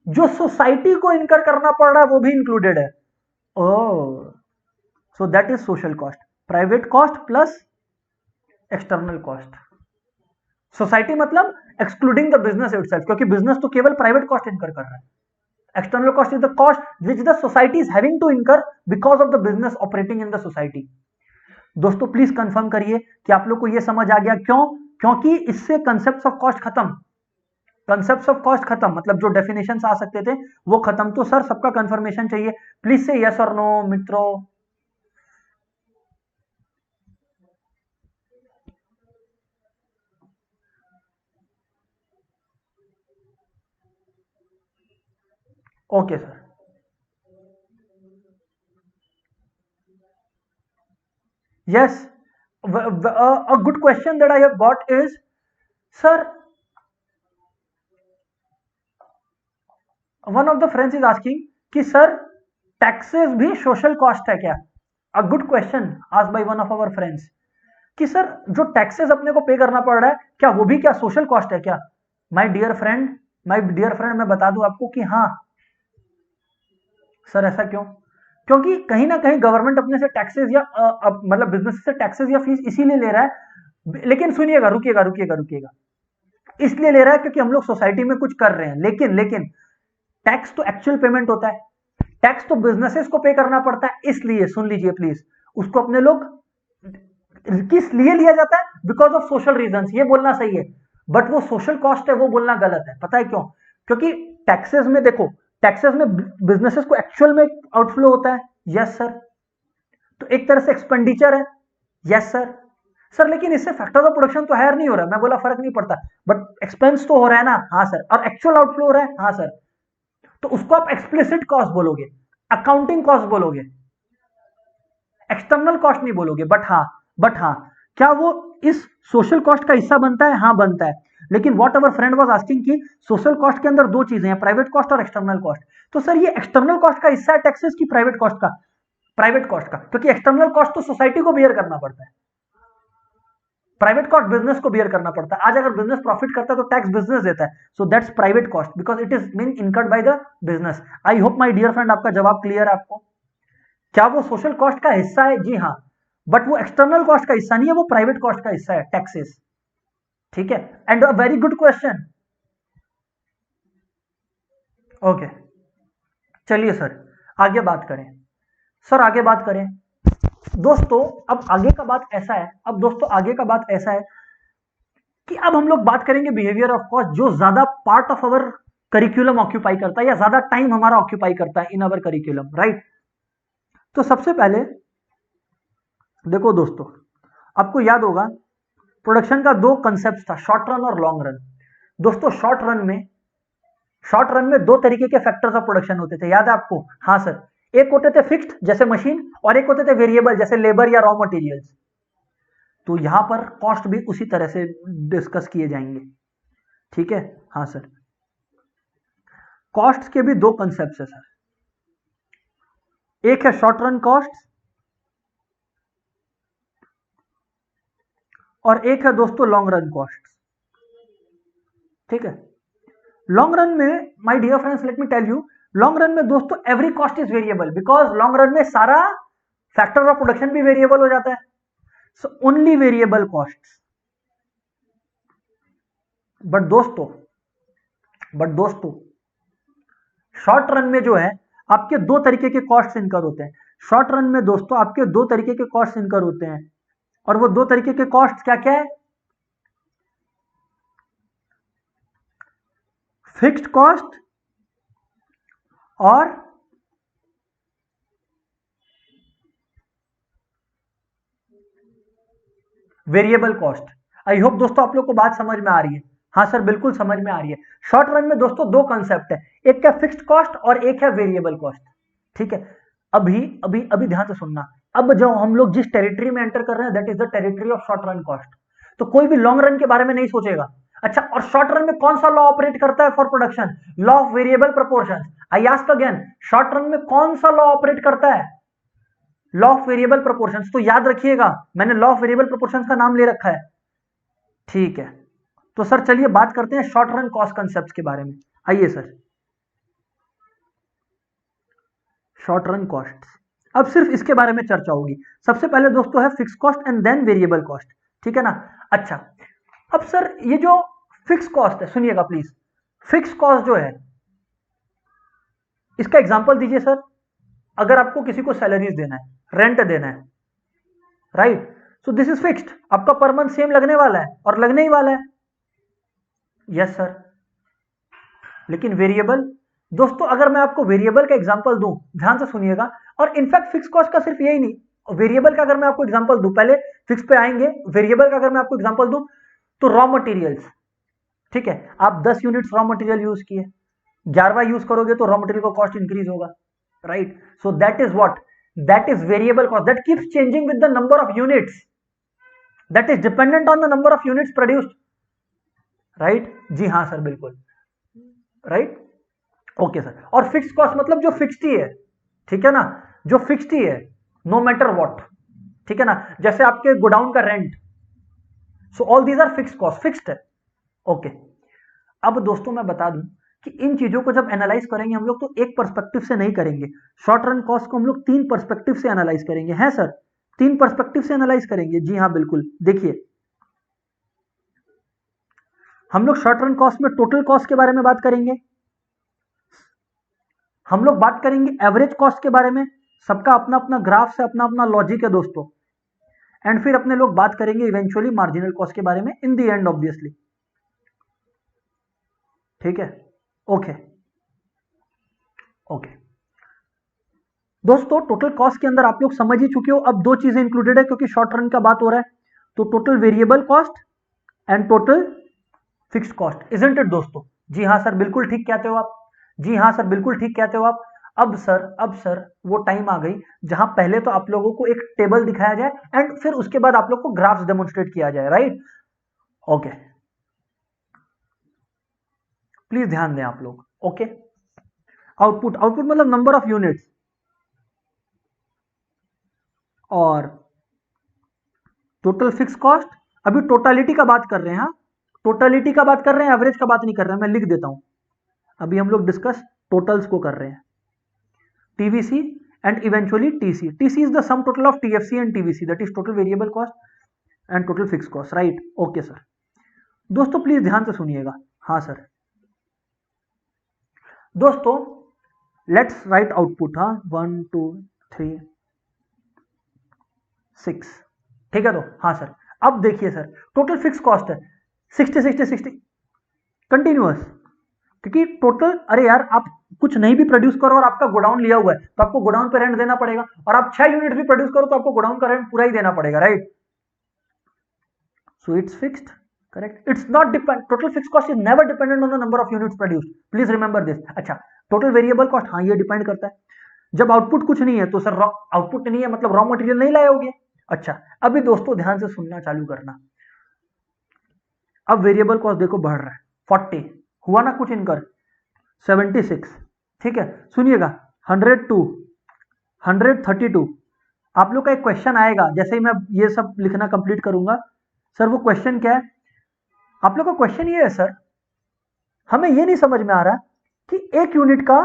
जो सोसाइटी को इनकर करना पड़ रहा है वो भी इंक्लूडेड है। Oh, so that is social cost, private cost plus external cost. Society मतलब एक्सक्लूडिंग द बिजनेस इटसेल्फ, क्योंकि बिजनेस तो केवल प्राइवेट कॉस्ट इनकर कर रहा है। External cost is the cost which the society is having to incur because of the business operating in the society. दोस्तों please confirm करिए कि आप लोग को यह समझ आ गया। क्यों? क्योंकि इससे कंसेप्ट ऑफ कॉस्ट खत्म, कंसेप्ट ऑफ कॉस्ट खत्म, मतलब जो डेफिनेशंस आ सकते थे वो खत्म। तो सर सबका कंफर्मेशन चाहिए, प्लीज से यस और नो मित्रों। Okay sir, yes, a good question that I have got is, sir, one of the friends is asking कि सर टैक्सेस भी सोशल कॉस्ट है क्या? A good question asked by one of our friends कि sir जो taxes अपने को पे करना पड़ रहा है क्या वो भी क्या सोशल कॉस्ट है क्या? माय डियर फ्रेंड, मैं बता दूं आपको कि हाँ सर। ऐसा क्यों? क्योंकि कहीं ना कहीं गवर्नमेंट अपने से टैक्सेस या मतलब बिजनेस से टैक्सेस या फीस इसीलिए ले रहा है। लेकिन सुनिएगा, रुकिएगा, इसलिए ले रहा है क्योंकि हम लोग सोसाइटी में कुछ कर रहे हैं। लेकिन टैक्स तो एक्चुअल पेमेंट होता है, टैक्स तो बिजनेसेस को पे करना पड़ता है। इसलिए सुन लीजिए प्लीज, उसको अपने लोग किस लिए लिया जाता है? बिकॉज ऑफ सोशल रीजंस, ये बोलना सही है, बट वो सोशल कॉस्ट है वो बोलना गलत है। पता है क्यों? क्योंकि टैक्सेस में देखो, टैक्सेस में बिजनेसेस को एक्चुअल में आउटफ्लो होता है। यस सर, तो एक तरह से एक्सपेंडिचर है। यस सर, सर लेकिन इससे फैक्टर ऑफ प्रोडक्शन तो हायर नहीं हो रहा। मैं बोला फर्क नहीं पड़ता, बट एक्सपेंस तो हो रहा है ना। हाँ सर। और एक्चुअल आउटफ्लो हो रहा है। हाँ सर। तो उसको आप एक्सप्लिसिट कॉस्ट बोलोगे, अकाउंटिंग कॉस्ट बोलोगे, एक्सटर्नल कॉस्ट नहीं बोलोगे। बट हाँ, क्या वो इस सोशल कॉस्ट का हिस्सा बनता है? हाँ बनता है। लेकिन what ever friend was asking कि सोशल कॉस्ट के अंदर दो चीजें हैं, प्राइवेट कॉस्ट और एक्सटर्नल कॉस्ट। तो सर ये एक्सटर्नल कॉस्ट का हिस्सा है टैक्सेस की प्राइवेट कॉस्ट का? प्राइवेट कॉस्ट का, क्योंकि एक्सटर्नल कॉस्ट तो सोसाइटी को बियर करना पड़ता है, प्राइवेट कॉस्ट बिजनेस को बियर करना पड़ता है। आज अगर बिजनेस प्रॉफिट करता है तो टैक्स बिजनेस देता है, so that's private cost because it is been incurred by the business. I hope my dear friend आपका जवाब क्लियर है आपको। क्या वो सोशल कॉस्ट का हिस्सा है? जी हाँ, बट वो एक्सटर्नल कॉस्ट का हिस्सा नहीं है, वो प्राइवेट कॉस्ट का हिस्सा है, टैक्सेस। ठीक है, and a very good question. Okay, चलिए सर आगे बात करें। सर आगे बात करें दोस्तों। अब आगे का बात ऐसा है, अब दोस्तों आगे का बात ऐसा है कि अब हम लोग बात करेंगे बिहेवियर ऑफ कॉस्ट, जो ज्यादा part of our curriculum occupy करता है या ज्यादा टाइम हमारा ऑक्यूपाई करता है इन अवर करिकुलम, राइट। तो सबसे पहले देखो दोस्तों, आपको याद होगा प्रोडक्शन का दो कंसेप्ट था, शॉर्ट रन और लॉन्ग रन। दोस्तों शॉर्ट रन में दो तरीके के फैक्टर्स ऑफ प्रोडक्शन होते थे, याद है आपको? हाँ सर। एक होते थे फिक्स्ड जैसे मशीन, और एक होते थे वेरिएबल जैसे लेबर या रॉ मटेरियल्स। तो यहां पर कॉस्ट भी उसी तरह से डिस्कस किए जाएंगे। ठीक है, हाँ सर। कॉस्ट के भी दो कंसेप्ट है सर, एक है शॉर्ट रन कॉस्ट और एक है दोस्तों लॉन्ग रन कॉस्ट। ठीक है, लॉन्ग रन में my dear friends let me tell you, long run में दोस्तों every cost is variable because long run में सारा फैक्टर ऑफ प्रोडक्शन भी वेरिएबल हो जाता है। So only variable cost. But दोस्तों शॉर्ट रन में जो है आपके दो तरीके के कॉस्ट इनकर होते हैं। शॉर्ट रन में दोस्तों आपके दो तरीके के कॉस्ट इनकर होते हैं, और वो दो तरीके के कॉस्ट क्या क्या है? फिक्स्ड कॉस्ट और वेरिएबल कॉस्ट। आई होप दोस्तों आप लोग को बात समझ में आ रही है। हाँ सर बिल्कुल समझ में आ रही है। शॉर्ट रन में दोस्तों दो कंसेप्ट है, एक है फिक्स्ड कॉस्ट और एक है वेरिएबल कॉस्ट। ठीक है, अभी अभी अभी ध्यान से सुनना। अब जो हम लोग जिस टेरिटरी में एंटर कर रहे हैं that is the territory of short run cost. तो कोई भी लॉन्ग रन के बारे में नहीं सोचेगा। अच्छा, और शॉर्ट रन में कौन सा लॉ ऑपरेट करता है for production? Law of variable proportion. I ask again, short run में कौन सा लॉ ऑपरेट करता है? Law of variable proportions. तो याद रखिएगा मैंने लॉ ऑफ वेरिएबल प्रोपोर्शंस का नाम ले रखा है। ठीक है, तो सर चलिए बात करते हैं शॉर्ट रन कॉस्ट कंसेप्ट के बारे में। आइए सर, शॉर्ट रन कॉस्ट, अब सिर्फ इसके बारे में चर्चा होगी। सबसे पहले दोस्तों है fix cost and then variable cost. ठीक है ना? अच्छा, अब सर ये जो फिक्स कॉस्ट है, सुनिएगा प्लीज। फिक्स कॉस्ट जो है इसका एग्जांपल दीजिए सर। अगर आपको किसी को सैलरीज देना है, रेंट देना है, right, so this is fixed, आपका पर मंथ सेम लगने वाला है और लगने ही वाला है। Yes sir. लेकिन वेरिएबल दोस्तों, अगर मैं आपको वेरिएबल का एग्जांपल दूं, ध्यान से सुनिएगा, और इनफैक्ट फिक्स कॉस्ट का सिर्फ यही नहीं, वेरिएबल का अगर मैं आपको एग्जांपल दूं, पहले फिक्स पे आएंगे, वेरिएबल का अगर मैं आपको एग्जांपल दूं तो रॉ मटेरियल्स। ठीक है, आप 10 यूनिट्स रॉ मटेरियल यूज किए, 11वां यूज करोगे तो रॉ मटेरियल का कॉस्ट इंक्रीज होगा, right. So that is what, that is variable cost, that keeps changing with the number of units, that is dependent on the number of units produced, right. जी हाँ sir बिल्कुल, right. Okay sir, और fix cost मतलब जो fixed ही है, ठीक है ना, जो फिक्स्ड ही है, नो मैटर व्हाट, ठीक है ना, जैसे आपके गोडाउन का rent. So all these are fixed cost, fixed है। ओके, अब दोस्तों मैं बता दूं कि इन चीजों को जब एनालाइज करेंगे हम लोग तो एक पर्सपेक्टिव से नहीं करेंगे। शॉर्ट रन कॉस्ट को हम लोग तीन पर्सपेक्टिव से एनालाइज करेंगे। हैं सर, तीन पर्सपेक्टिव से एनालाइज करेंगे। जी हाँ बिल्कुल, देखिए हम लोग शॉर्ट रन कॉस्ट में टोटल कॉस्ट के बारे में बात करेंगे, हम लोग बात करेंगे एवरेज कॉस्ट के बारे में, सबका अपना अपना ग्राफ से अपना अपना लॉजिक है दोस्तों, एंड फिर अपने लोग बात करेंगे इवेंचुअली मार्जिनल कॉस्ट के बारे में इन द एंड ऑब्वियसली। ठीक है, ओके ओके दोस्तों, टोटल कॉस्ट के अंदर आप लोग समझ ही चुके हो। अब दो चीजें इंक्लूडेड है क्योंकि शॉर्ट रन का बात हो रहा है, तो total variable cost and total fixed cost, isn't it दोस्तों? जी हाँ सर, बिल्कुल ठीक कहते हो आप। जी हाँ सर, बिल्कुल ठीक कहते हो आप। अब सर वो टाइम आ गई जहां पहले तो आप लोगों को एक टेबल दिखाया जाए एंड फिर उसके बाद आप लोग को ग्राफ्स डेमोन्स्ट्रेट किया जाए, राइट? ओके, प्लीज ध्यान दें आप लोग। ओके, आउटपुट मतलब नंबर ऑफ यूनिट्स, और टोटल फिक्स कॉस्ट। अभी टोटालिटी का बात कर रहे हैं, हाँ, टोटालिटी का बात कर रहे हैं, एवरेज का बात नहीं कर रहे हैं। मैं लिख देता हूं, अभी हम लोग डिस्कस टोटल्स को कर रहे हैं। TVC and eventually TC. TC is the sum total of TFC and TVC, that is total variable cost and total fix cost, right? Okay sir. दोस्तों प्लीज ध्यान से सुनिएगा। हाँ सर, दोस्तों लेट्स राइट आउटपुट। हाँ, 1 2 3 6, ठीक है? तो हाँ सर, अब देखिए सर, टोटल फिक्स कॉस्ट है 60 60 60 कंटिन्यूअस, क्योंकि टोटल, अरे यार आप कुछ नहीं भी प्रोड्यूस करो और आपका गोडाउन लिया हुआ है तो आपको गोडाउन पे रेंट देना पड़ेगा, और आप 6 यूनिट भी प्रोड्यूस करो तो आपको गोडाउन का रेंट पूरा ही देना पड़ेगा, right? So it's fixed, correct? It's not depend, total fix cost is never dependent on the number of units produced, please remember this. अच्छा, टोटल वेरिएबल कॉस्ट, हाँ, ये डिपेंड करता है। जब आउटपुट कुछ नहीं है तो सर आउटपुट नहीं है मतलब रॉ मटेरियल नहीं लाए होगे। अच्छा, अभी दोस्तों ध्यान से सुनना चालू करना। अब वेरिएबल कॉस्ट देखो बढ़ रहा है, 40 हुआ ना कुछ इनकर, 76, ठीक है? सुनिएगा, 102, 132। आप लोग का एक क्वेश्चन आएगा जैसे ही मैं ये सब लिखना कंप्लीट करूंगा। सर वो क्वेश्चन क्या है? आप लोग का क्वेश्चन ये है, सर हमें ये नहीं समझ में आ रहा कि एक यूनिट का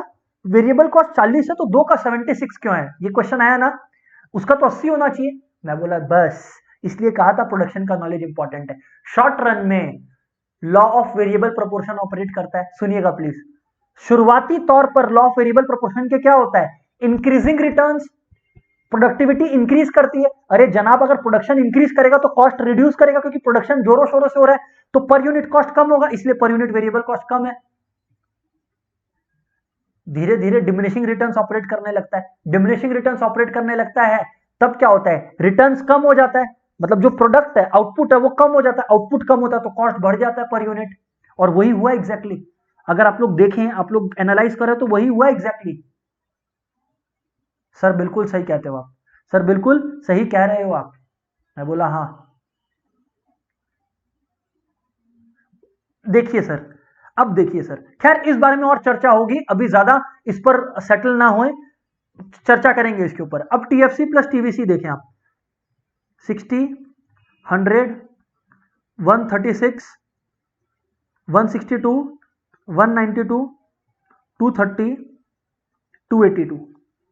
वेरिएबल कॉस्ट 40 है तो दो का 76 क्यों है? ये क्वेश्चन आया ना, उसका तो 80 होना चाहिए। मैं बोला बस, इसलिए कहा था प्रोडक्शन का नॉलेज इंपॉर्टेंट है। शॉर्ट रन में law of variable proportion operate करता है, सुनिएगा प्लीज। शुरुआती तौर पर लॉ ऑफ वेरिएबल प्रोपोर्शन के क्या होता है? इंक्रीजिंग रिटर्न्स प्रोडक्टिविटी इंक्रीज करती है। अरे जनाब, अगर प्रोडक्शन इंक्रीज करेगा तो कॉस्ट रिड्यूस करेगा, क्योंकि प्रोडक्शन जोरों शोरों से हो रहा है तो पर यूनिट कॉस्ट कम होगा, इसलिए पर यूनिट वेरिएबल कॉस्ट कम है। धीरे धीरे डिमिनिशिंग रिटर्न्स ऑपरेट करने लगता है। डिमिनिशिंग रिटर्न्स ऑपरेट करने लगता है तब क्या होता है? रिटर्न्स कम हो जाता है, मतलब जो प्रोडक्ट है, आउटपुट है, वो कम हो जाता है। आउटपुट कम होता है तो कॉस्ट बढ़ जाता है पर यूनिट, और वही हुआ एग्जैक्टली। अगर आप लोग देखें, आप लोग एनालाइज करें तो वही हुआ एग्जैक्टली। सर बिल्कुल सही कहते हो आप, सर बिल्कुल सही कह रहे हो आप। मैं बोला हाँ। देखिए सर, अब देखिए सर, खैर इस बारे में और चर्चा होगी, अभी ज्यादा इस पर सेटल ना होए, चर्चा करेंगे इसके ऊपर। अब टीएफसी प्लस टीवीसी देखें आप, 60, 100, 136, 162, 192, 230, 282।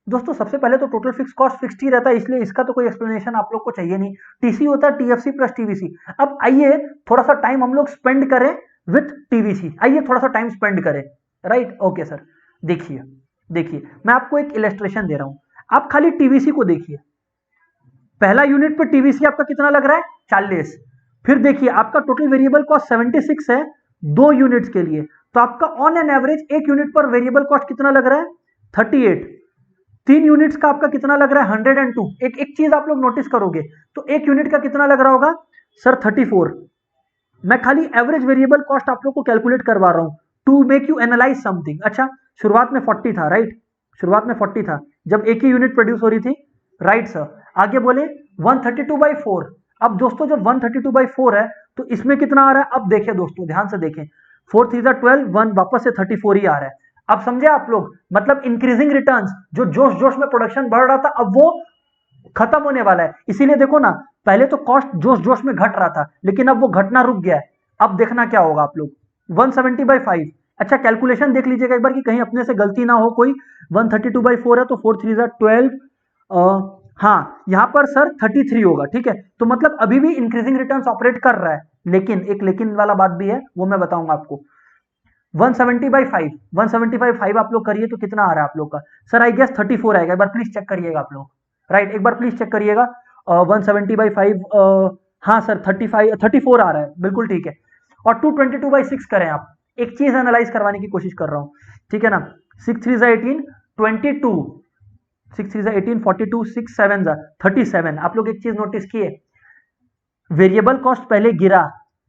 दोस्तों सबसे पहले तो टोटल फिक्स कॉस्ट फिक्स्ड ही रहता है, इसलिए इसका तो कोई एक्सप्लेनेशन आप लोग को चाहिए नहीं। टीसी होता है टीएफसी प्लस टीवीसी। अब आइए थोड़ा सा टाइम हम लोग स्पेंड करें विथ टीवीसी, आइए थोड़ा सा टाइम स्पेंड करें, राइट? ओके सर, देखिए देखिए, मैं आपको एक इलेस्ट्रेशन दे रहा हूं, आप खाली टीवीसी को देखिए। पहला यूनिट पे टीवीसी आपका कितना लग रहा है? 40। फिर देखिए आपका टोटल वेरिएबल कॉस्ट 76 है 2 यूनिट्स के लिए, तो आपका ऑन एन एवरेज एक यूनिट पर वेरिएबल कॉस्ट कितना लग रहा है? 38। 3 यूनिट्स का आपका कितना लग रहा है? 102। एक चीज आप लोग नोटिस करोगे तो एक यूनिट का कितना लग रहा होगा सर? 34। मैं खाली एवरेज वेरिएबल कॉस्ट आप लोग को कैलकुलेट करवा रहा हूं to make you analyse something. अच्छा, शुरुआत में 40 था, राइट? शुरुआत में 40 था जब एक ही यूनिट प्रोड्यूस हो रही थी, राइट सर? आगे बोले 132/4। अब दोस्तों जब 132/4 है तो इसमें कितना आ रहा है? अब देखिए दोस्तों, ध्यान से देखें, 4 3 12, 1 वापस से 34 ही आ रहा है। अब समझे आप लोग? मतलब इंक्रीजिंग रिटर्न्स, जो जोश जोश में प्रोडक्शन बढ़ रहा था अब वो खत्म होने वाला है। इसीलिए देखो ना, पहले तो कॉस्ट जोश जोश में घट रहा था लेकिन अब वो घटना रुक गया है। अब देखना क्या होगा आप लोग, 170/5। अच्छा, कैलकुलेशन देख लीजिएगा एक बार कि कहीं अपने से गलती ना हो कोई। 132/4 है तो 4 3 12, हाँ यहां पर सर 33 होगा, ठीक है? तो मतलब अभी भी इंक्रीजिंग रिटर्न्स ऑपरेट कर रहा है, लेकिन एक लेकिन वाला बात भी है, वो मैं बताऊंगा आपको। 170/5, 170/5 आप लोग करिए तो कितना आ रहा है आप लोग का? सर आई गेस 34 आएगा, एक बार प्लीज चेक करिएगा आप लोग, राइट? एक बार प्लीज चेक करिएगा। 170/5, हाँ सर 34 आ रहा है, बिल्कुल ठीक है। और 222/6 करें आप। एक चीज एनालाइज करवाने की कोशिश कर रहा हूं, ठीक है ना? 6 3 18, 22, 6 3 18, 42, 6 7 37। आप लोग एक चीज नोटिस किए, वेरिएबल कॉस्ट पहले गिरा,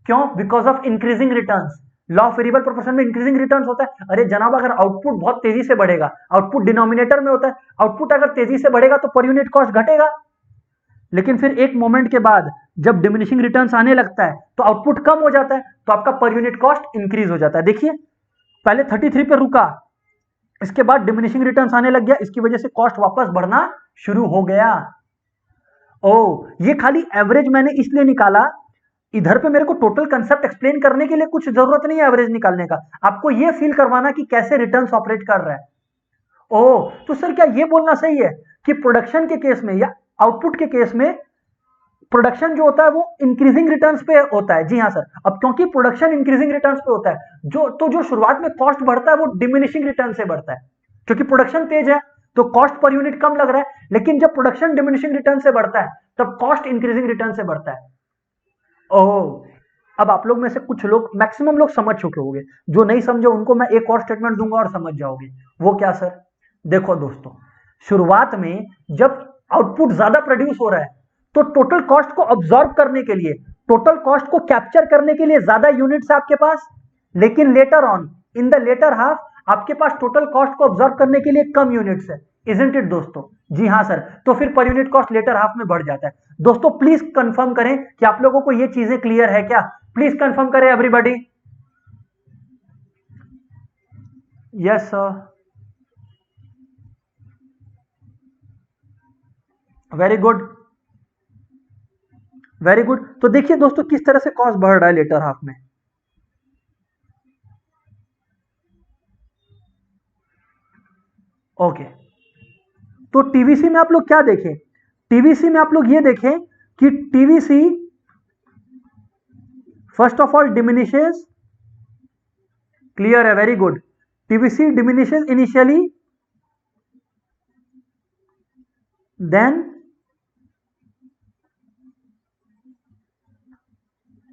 क्यों? Because of increasing returns. Law of variable proportion में इंक्रीजिंग रिटर्न्स होता है। अरे जनाब, अगर आउटपुट बहुत तेजी से बढ़ेगा, आउटपुट डिनोमिनेटर में होता है, आउटपुट अगर तेजी से बढ़ेगा तो पर यूनिट कॉस्ट घटेगा। लेकिन फिर एक मोमेंट के बाद जब डिमिनिशिंग रिटर्न्स आने लगता है तो आउटपुट कम हो जाता है, तो आपका पर यूनिट कॉस्ट इंक्रीज हो जाता है। देखिए, पहले 33 पे रुका, इसके बाद डिमिनिशिंग रिटर्न्स आने लग गया, इसकी वजह से कॉस्ट वापस बढ़ना शुरू हो गया। ओ, ये खाली एवरेज मैंने इसलिए निकाला, इधर पे मेरे को टोटल कंसेप्ट एक्सप्लेन करने के लिए कुछ जरूरत नहीं है एवरेज निकालने का, आपको ये फील करवाना कि कैसे रिटर्न्स ऑपरेट कर रहा है। ओ, तो सर क्या ये बोलना सही है कि प्रोडक्शन के केस में या आउटपुट के केस में प्रोडक्शन जो होता है वो इंक्रीजिंग रिटर्न्स पे होता है? जी हाँ सर। अब क्योंकि प्रोडक्शन इंक्रीजिंग रिटर्न्स पे होता है, जो शुरुआत में कॉस्ट बढ़ता है वो डिमिनिशिंग रिटर्न से बढ़ता है, क्योंकि प्रोडक्शन तेज है तो कॉस्ट पर यूनिट कम लग रहा है। लेकिन जब प्रोडक्शन डिमिनिशिंग रिटर्न से बढ़ता है तब कॉस्ट इंक्रीजिंग रिटर्न से बढ़ता है। ओह, अब आप लोग में से कुछ लोग, मैक्सिमम लोग समझ चुके होंगे, जो नहीं समझे उनको मैं एक और स्टेटमेंट दूंगा और समझ जाओगे। वो क्या सर? देखो दोस्तों, शुरुआत में जब आउटपुट ज्यादा प्रोड्यूस हो रहा है तो टोटल कॉस्ट को ऑब्जॉर्व करने के लिए, टोटल कॉस्ट को कैप्चर करने के लिए ज्यादा यूनिट्स आपके पास, लेकिन later on in the latter half आपके पास टोटल कॉस्ट को ऑब्जॉर्व करने के लिए कम यूनिट्स है। इजंट इट दोस्तों? जी हाँ सर। तो फिर per unit cost letter half में बढ़ जाता है। दोस्तों प्लीज कंफर्म करें कि आप लोगों को ये चीजें क्लियर है क्या? प्लीज कंफर्म करें everybody. Yes sir, very good, very good. तो देखिए दोस्तों किस तरह से कॉस्ट बढ़ रहा है लेटर हाफ में। ओके, तो टीवीसी में आप लोग क्या देखें? टीवीसी में आप लोग ये देखें कि TVC first of all diminishes, clear है, very good. TVC diminishes initially, then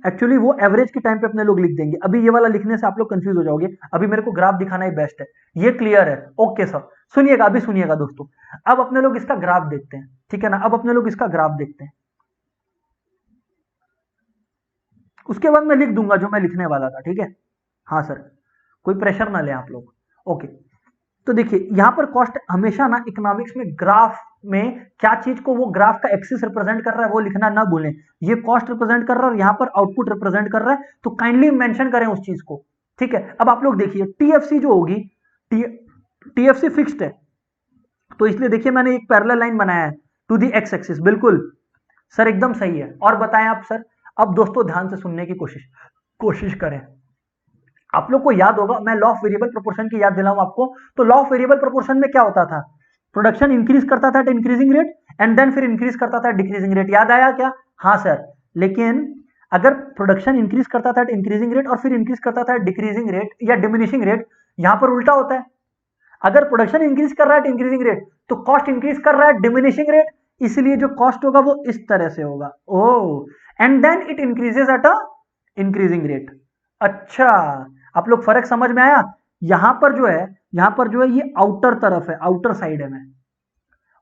actually वो एवरेज के टाइम पे अपने लोग लिख देंगे। अभी ये वाला लिखने से आप लोग कंफ्यूज हो जाओगे, अभी मेरे को ग्राफ दिखाना ही बेस्ट है। ये क्लियर है? ओके सर, सुनिएगा, अभी सुनिएगा दोस्तों। अब अपने लोग इसका ग्राफ देखते हैं, ठीक है ना? अब अपने लोग इसका ग्राफ देखते हैं, उसके बाद मैं लिख दूंगा जो मैं लिखने वाला था, ठीक है? हाँ सर, कोई प्रेशर ना ले आप लोग। ओके, तो देखिए यहां पर कॉस्ट हमेशा ना इकोनॉमिक्स में ग्राफ में क्या चीज को वो ग्राफ का एक्सिस रिप्रेजेंट कर रहा है वो लिखना ना भूलें। ये कॉस्ट रिप्रेजेंट कर रहा है और यहां पर आउटपुट रिप्रेजेंट कर रहा है, तो काइंडली मेंशन करें उस चीज को, ठीक है? अब आप लोग देखिए टीएफसी जो होगी, टीएफसी फिक्स्ड है, तो इसलिए देखिए मैंने एक पैरेलल लाइन बनाया है टू दी एक्स एक्सिस। बिल्कुल सर, एकदम सही है। और बताएं आप सर। अब दोस्तों ध्यान से सुनने की कोशिश करें। आप लोग को याद होगा, मैं लॉ ऑफ वेरिएबल प्रोपोर्शन की याद दिलाऊं आपको, तो लॉ ऑफ वेरिएबल प्रोपोर्शन में क्या होता था? प्रोडक्शन इंक्रीज करता था at increasing rate and then फिर इंक्रीज करता था डिक्रीजिंग रेट। याद आया क्या? हाँ सर। लेकिन अगर प्रोडक्शन इंक्रीज करता था एट इंक्रीजिंग रेट और फिर इंक्रीज करता था डिक्रीजिंग रेट या डिमिनिशिंग रेट, यहां पर उल्टा होता है। अगर प्रोडक्शन इंक्रीज कर रहा है इंक्रीजिंग रेट तो कॉस्ट इंक्रीज कर रहा है डिमिनिशिंग रेट, इसलिए जो कॉस्ट होगा वो इस तरह से होगा। Oh, and then it increases at a increasing rate. अच्छा, आप लोग फर्क समझ में आया? यहां पर जो है, यहां पर जो है ये आउटर तरफ है, आउटर साइड है में,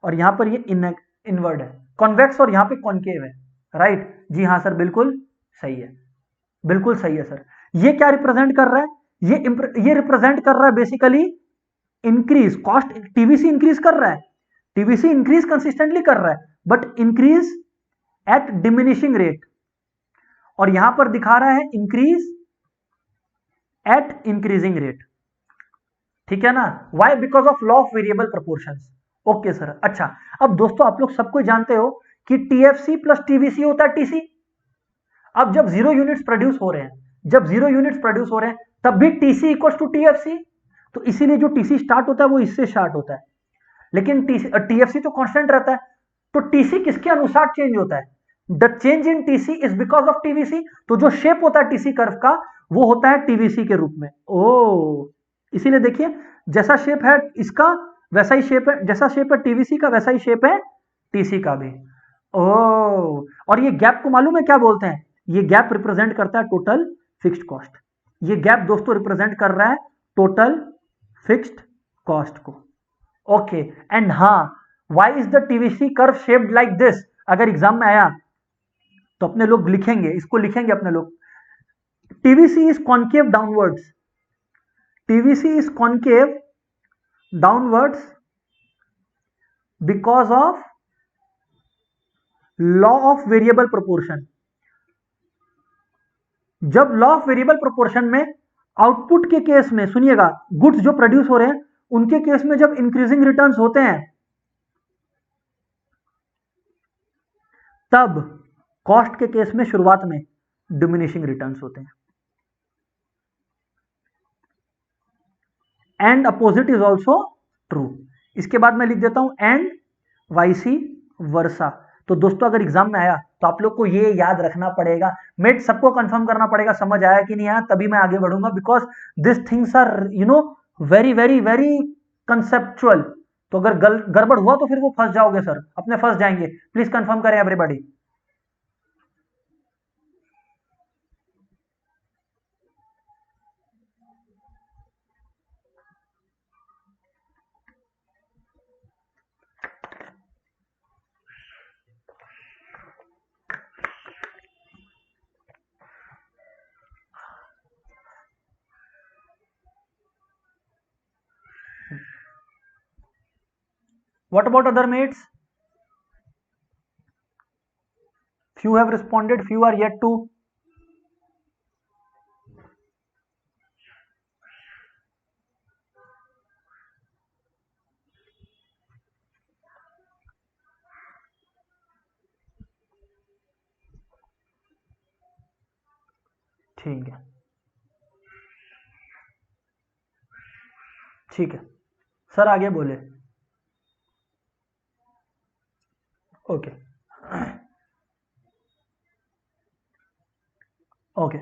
और यहां पर ये इनवर्ड है, कॉन्वेक्स, और यहां पे कॉन्केव है, राइट? जी हाँ सर, बिल्कुल सही है, बिल्कुल सही है सर। ये क्या रिप्रेजेंट कर रहा है? ये रिप्रेजेंट कर रहा है basically increase cost. TVC increase कर रहा है, टीवीसी इंक्रीज कंसिस्टेंटली कर रहा है, but increase at diminishing rate, और यहां पर दिखा रहा है इंक्रीज एट इंक्रीजिंग रेट, ठीक है ना? Why? Because of law of variable proportions. Okay sir. अच्छा, अब दोस्तों आप लोग सबको जानते हो कि टीएफसी प्लस टीवीसी होता है टीसी। अब जब जीरो यूनिट्स प्रोड्यूस हो रहे हैं, जब जीरो यूनिट्स प्रोड्यूस हो रहे हैं तब भी टीसी इक्वल टू टीएफसी, तो इसीलिए जो टीसी स्टार्ट होता है वो इससे स्टार्ट होता है, लेकिन टीएफसी तो कांस्टेंट रहता है। तो टीसी किसके अनुसार चेंज होता है? The change in TC is because of TVC. तो जो शेप होता है टीसी कर्व का वो होता है टीवीसी के रूप में। ओ, इसीलिए देखिए जैसा शेप है इसका वैसा ही शेप है, जैसा शेप है टीवीसी का वैसा ही शेप है टीसी का भी। ओ, और ये गैप को मालूम है क्या बोलते हैं? ये गैप रिप्रेजेंट करता है टोटल फिक्स्ड कॉस्ट। ये गैप दोस्तों रिप्रेजेंट कर रहा है टोटल फिक्स्ड कॉस्ट को। ओके, एंड हाँ, why is the TVC curve shaped like this? अगर एग्जाम में आया तो अपने लोग लिखेंगे, इसको लिखेंगे अपने लोग, TVC is concave downwards, TVC is concave downwards because of law of variable proportion. जब लॉ ऑफ वेरिएबल प्रोपोर्शन में आउटपुट के केस में, सुनिएगा, गुड्स जो प्रोड्यूस हो रहे हैं उनके केस में जब इंक्रीजिंग रिटर्न्स होते हैं तब कॉस्ट के केस में शुरुआत में डिमिनिशिंग रिटर्न्स होते हैं। And opposite is also true. इसके बाद मैं लिख देता हूं एंड वाइसी वर्सा। तो दोस्तों अगर एग्जाम में आया तो आप लोग को ये याद रखना पड़ेगा, मेट सबको कंफर्म करना पड़ेगा समझ आया कि नहीं आया, तभी मैं आगे बढ़ूंगा, because this things are very very very conceptual. तो अगर गड़बड़ हुआ तो फिर वो फंस जाओगे सर, अपने फंस जाएंगे। प्लीज कंफर्म करें everybody. What about other mates? Few have responded, few are yet to. ठीक है, ठीक है सर, आगे बोले। ओके ओके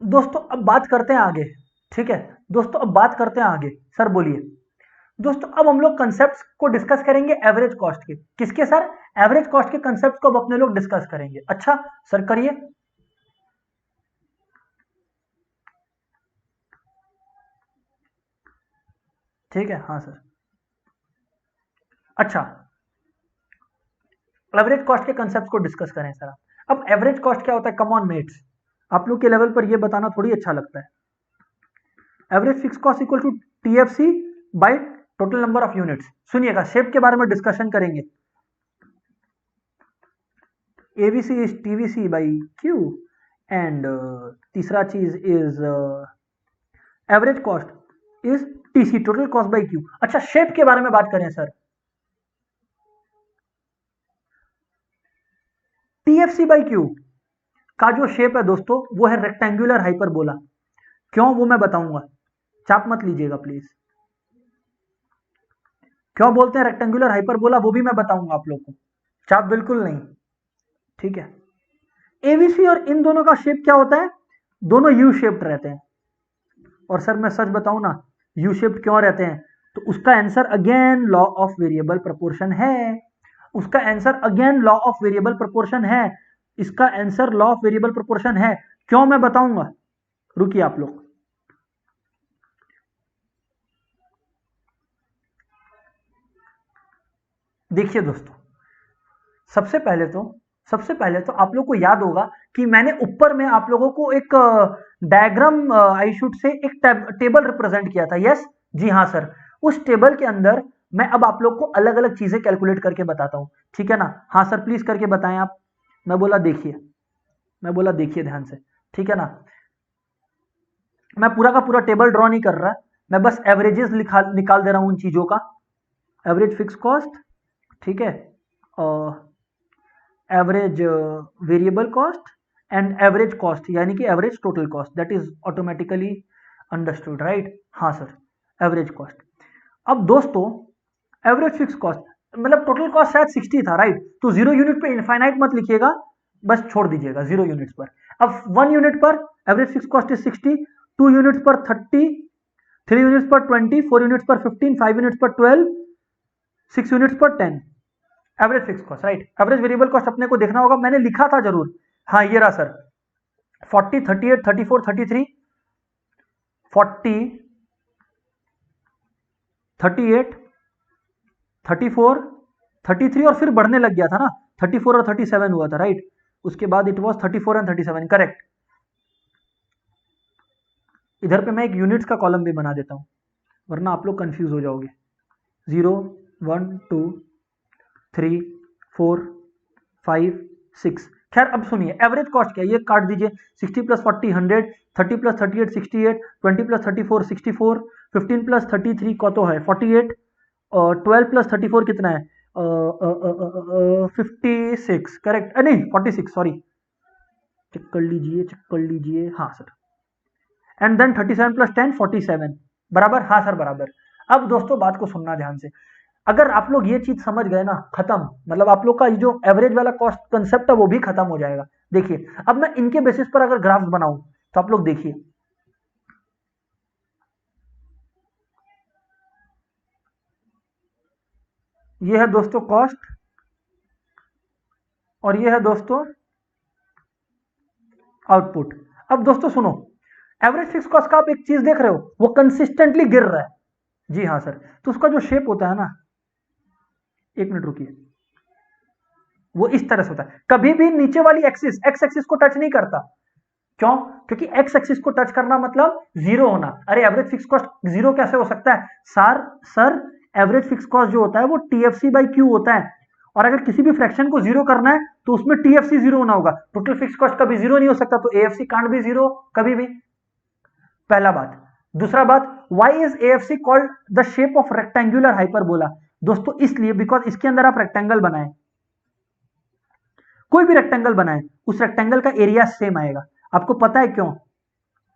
दोस्तों अब बात करते हैं आगे। ठीक है दोस्तों, अब बात करते हैं आगे। सर बोलिए। दोस्तों अब हम लोग कंसेप्ट्स को डिस्कस करेंगे एवरेज कॉस्ट के। किसके सर? एवरेज कॉस्ट के कंसेप्ट्स को अब अपने लोग डिस्कस करेंगे। अच्छा सर करिए। ठीक है, हाँ सर। अच्छा, एवरेज कॉस्ट के कंसेप्ट को डिस्कस करें सर। अब एवरेज कॉस्ट क्या होता है? कम ऑन मेट्स, आप लोग के लेवल पर यह बताना थोड़ी अच्छा लगता है। Average fix cost equal to TFC by total number of units. सुनिएगा, शेप के बारे में डिस्कशन करेंगे। AVC is TVC by Q and तीसरा चीज is average cost is TC total cost by Q. अच्छा, शेप के बारे में बात करें सर। टीएफसी बाई क्यू का जो शेप है दोस्तों वो है रेक्टेंगुलर हाइपरबोला। क्यों, वो मैं बताऊंगा, चाप मत लीजिएगा प्लीज। क्यों बोलते हैं रेक्टेंगुलर हाइपरबोला वो भी मैं बताऊंगा आप लोग को, चाप बिल्कुल नहीं। ठीक है, एबीसी और इन दोनों का शेप क्या होता है? दोनों यू शेप्ड रहते हैं। और सर मैं सच बताऊं ना, यू शेप्ड क्यों रहते हैं? तो उसका answer again law of variable proportion है। उसका answer again law of variable proportion है। इसका answer law of variable proportion है। क्यों, मैं बताऊंगा, रुकिए आप लोग। देखिए दोस्तों, सबसे पहले तो आप लोग को याद होगा कि मैंने ऊपर में आप लोगों को एक डायग्राम आई शुड से एक टेबल रिप्रेजेंट किया था। यस जी हाँ सर, उस टेबल के अंदर मैं अब आप लोग को अलग अलग चीजें कैलकुलेट करके बताता हूं। ठीक है ना? हाँ सर प्लीज करके बताएं आप। मैं बोला देखिए ध्यान से। ठीक है ना? मैं पूरा का पूरा टेबल ड्रॉ नहीं कर रहा, मैं बस एवरेजेस निकाल दे रहा हूं उन चीजों का। एवरेज फिक्स कॉस्ट, ठीक है, average variable cost and average cost, यानी कि average total cost, that is automatically understood right. हाँ सर, एवरेज कॉस्ट। अब दोस्तों एवरेज फिक्स कॉस्ट मतलब टोटल कॉस्ट शायद 60 था राइट, तो 0 यूनिट पे इनफाइनाइट मत लिखिएगा, बस छोड़ दीजिएगा 0 यूनिट्स पर। अब 1 यूनिट पर average fix cost is 60, 2 units पर 30, 3 यूनिट्स पर 20, 4 यूनिट्स पर 15, 5 यूनिट्स पर 12, 6 यूनिट्स पर 10। Average fix cost right. Average variable cost अपने को देखना होगा, मैंने लिखा था जरूर, हाँ ये रहा सर, 40, 38, 34, 33, 40, 38, 34, 33 और फिर बढ़ने लग गया था ना, 34 और 37 हुआ था, राइट? उसके बाद इट वाज 34 एंड 37, करेक्ट। इधर पे मैं एक यूनिट्स का कॉलम भी बना देता हूं, वरना आप लोग कंफ्यूज हो जाओगे। 0 1 2 3 4 5 6। खैर अब सुनिए, एवरेज कॉस्ट क्या है ये काट दीजिए। 60 प्लस 40 100, 30 प्लस 38 68, 20 प्लस 34 64, 15 प्लस 33 कौ तो है 48, और 12 प्लस 34 कितना है 56, करेक्ट? नहीं 46, सॉरी, चेक कर लीजिए, चेक कर लीजिए, हाँ सर। एंड देन 37 प्लस 10 47, बराबर? हाँ सर बराबर। अब दोस्तों बात को सुनना ध्यान से, अगर आप लोग ये चीज समझ गए ना, खत्म, मतलब आप लोग का ये जो एवरेज वाला कॉस्ट कंसेप्ट है वो भी खत्म हो जाएगा। देखिए अब मैं इनके बेसिस पर अगर ग्राफ्स बनाऊं तो आप लोग देखिए, ये है दोस्तों कॉस्ट, और ये है दोस्तों आउटपुट। अब दोस्तों सुनो, एवरेज फिक्स कॉस्ट का आप एक चीज देख रहे हो, वो कंसिस्टेंटली गिर रहा है। जी हाँ सर, तो उसका जो शेप होता है ना, एक मिनट रुकिए, वो इस तरह से होता है, कभी भी नीचे वाली एक्सिस एक्स एक्सिस को टच नहीं करता। क्यों? क्योंकि एक्स एक्सिस को टच करना मतलब जीरो होना। अरे एवरेज फिक्स कॉस्ट जीरो कैसे हो सकता है सर? एवरेज फिक्स कॉस्ट जो होता है वो टीएफसी बाई क्यू होता है, और अगर किसी भी फ्रैक्शन को जीरो करना है तो उसमें टीएफसी जीरो होना होगा। टोटल फिक्स कॉस्ट कभी जीरो नहीं हो सकता, तो एएफसी कांट भी जीरो कभी भी, पहला बात। दूसरा बात, why is AFC called the shape of rectangular hyperbola? दोस्तों इसलिए बिकॉज इसके अंदर आप रेक्टेंगल बनाए, कोई भी रेक्टेंगल बनाए, उस रेक्टेंगल का एरिया सेम आएगा। आपको पता है क्यों?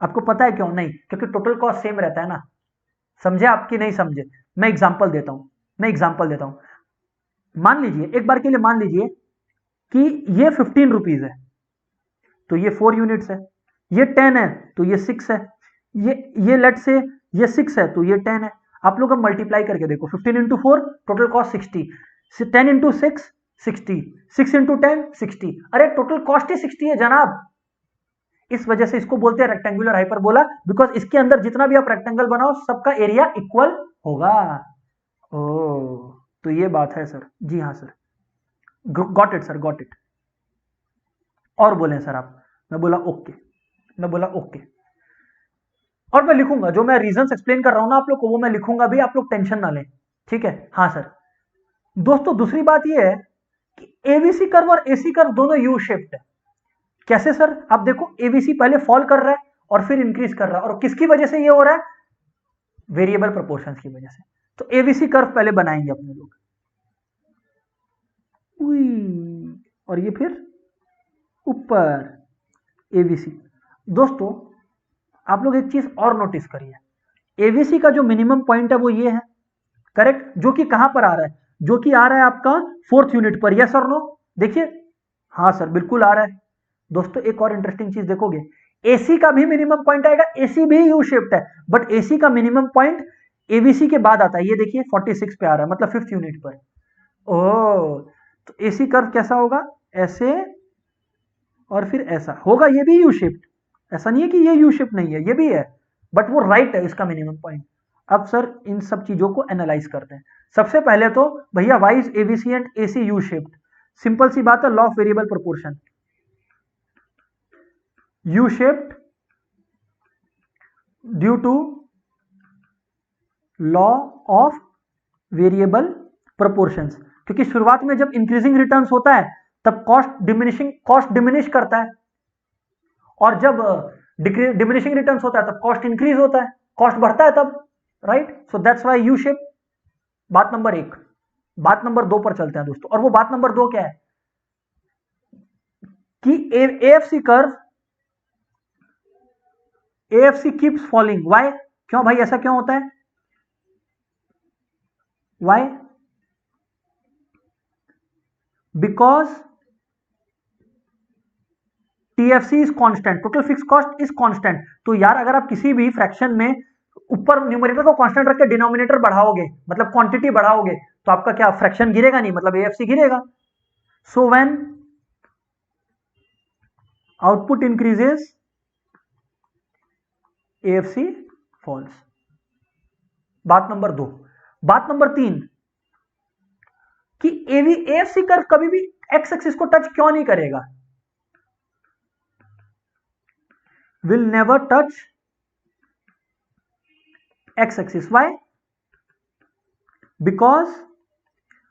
आपको पता है क्यों? नहीं, क्योंकि टोटल कॉस्ट सेम रहता है ना। समझे आपकी? नहीं समझे? मैं एग्जांपल देता हूं, मान लीजिए, एक बार के लिए मान लीजिए कि ये 15 रुपीज है, तो ये 4 यूनिट्स है। ये 10 है तो ये 6 है। ये लेट से ये 6 है तो ये 10 है। आप लोग अब मल्टीप्लाई करके देखो, 15 into 4 total cost 60, 10 into 6 60, 6 into 10 60। अरे टोटल कॉस्ट ही 60 है जनाब। इस वजह से इसको बोलते हैं रेक्टेंगुलर हाइपरबोला, बिकॉज इसके अंदर जितना भी आप रेक्टेंगल बनाओ सबका एरिया इक्वल होगा। ओ, तो ये बात है सर। जी हाँ sir, got it sir, got it. और बोले सर आप? मैं बोला ओके, और मैं लिखूंगा, जो मैं रीजंस एक्सप्लेन कर रहा हूं ना आप लोग को, वो मैं लिखूंगा भी, आप लोग टेंशन ना लें, ठीक है? हाँ सर। दोस्तों दूसरी बात ये है कि एबीसी कर्व और एसी कर्व दोनों यू शेप्ड है। कैसे सर? आप देखो, एबीसी पहले फॉल कर रहा है और फिर इंक्रीज कर रहा है, और किसकी वजह से ये हो रहा है? वेरिएबल प्रोपोर्शंस की वजह से। तो एबीसी कर्व पहले बनाएंगे अपने लोग, और ये फिर ऊपर एबीसी। दोस्तों आप लोग एक चीज और नोटिस करिए, एबीसी का जो मिनिमम पॉइंट है वो ये है, करेक्ट? जो कि कहां पर आ रहा है? जो कि आ रहा है आपका 4th यूनिट पर। यस और नो? देखिए, हाँ सर बिल्कुल आ रहा है। दोस्तों एक और इंटरेस्टिंग चीज देखोगे, एसी का भी मिनिमम पॉइंट आएगा। एसी भी यू शेप्ड है, बट एसी का मिनिमम पॉइंट एबीसी के बाद आता है। ये देखिए 46 पे आ रहा है, मतलब 5th यूनिट पर। ओह, तो एसी कर्व कैसा होगा? ऐसे, और फिर ऐसा होगा। ये भी यू शेप्ड, ऐसा नहीं है कि ये यू शेप नहीं है, ये भी है, बट वो राइट है इसका मिनिमम पॉइंट। अब सर इन सब चीजों को एनालाइज करते हैं। सबसे पहले तो भैया, why is ABC and AC U shaped? Simple सी बात है, law of variable proportion. U shaped due to law of variable proportions, क्योंकि शुरुआत में जब इंक्रीजिंग रिटर्न्स होता है तब कॉस्ट डिमिनिश करता है, और जब डिमिनिशिंग रिटर्न्स होता है तब कॉस्ट इंक्रीज होता है, कॉस्ट बढ़ता है तब, right? So that's why U shape. बात नंबर 1। बात नंबर 2 पर चलते हैं दोस्तों, और वो बात नंबर 2 क्या है कि एएफसी कीप्स फॉलिंग। व्हाई? क्यों भाई, ऐसा क्यों होता है? Why? Because TFC is constant, total fix cost is constant. तो यार अगर आप किसी भी फ्रैक्शन में ऊपर न्यूमरेटर को कांस्टेंट रख के डिनोमिनेटर बढ़ाओगे, मतलब क्वांटिटी बढ़ाओगे, तो आपका क्या फ्रैक्शन गिरेगा? नहीं, मतलब एएफसी गिरेगा। So when output increases, AFC falls. बात नंबर 2। बात नंबर 3 कि एएफसी कर्व कभी भी एक्स एक्सिस को टच क्यों नहीं करेगा? Will never touch X axis. Why? Because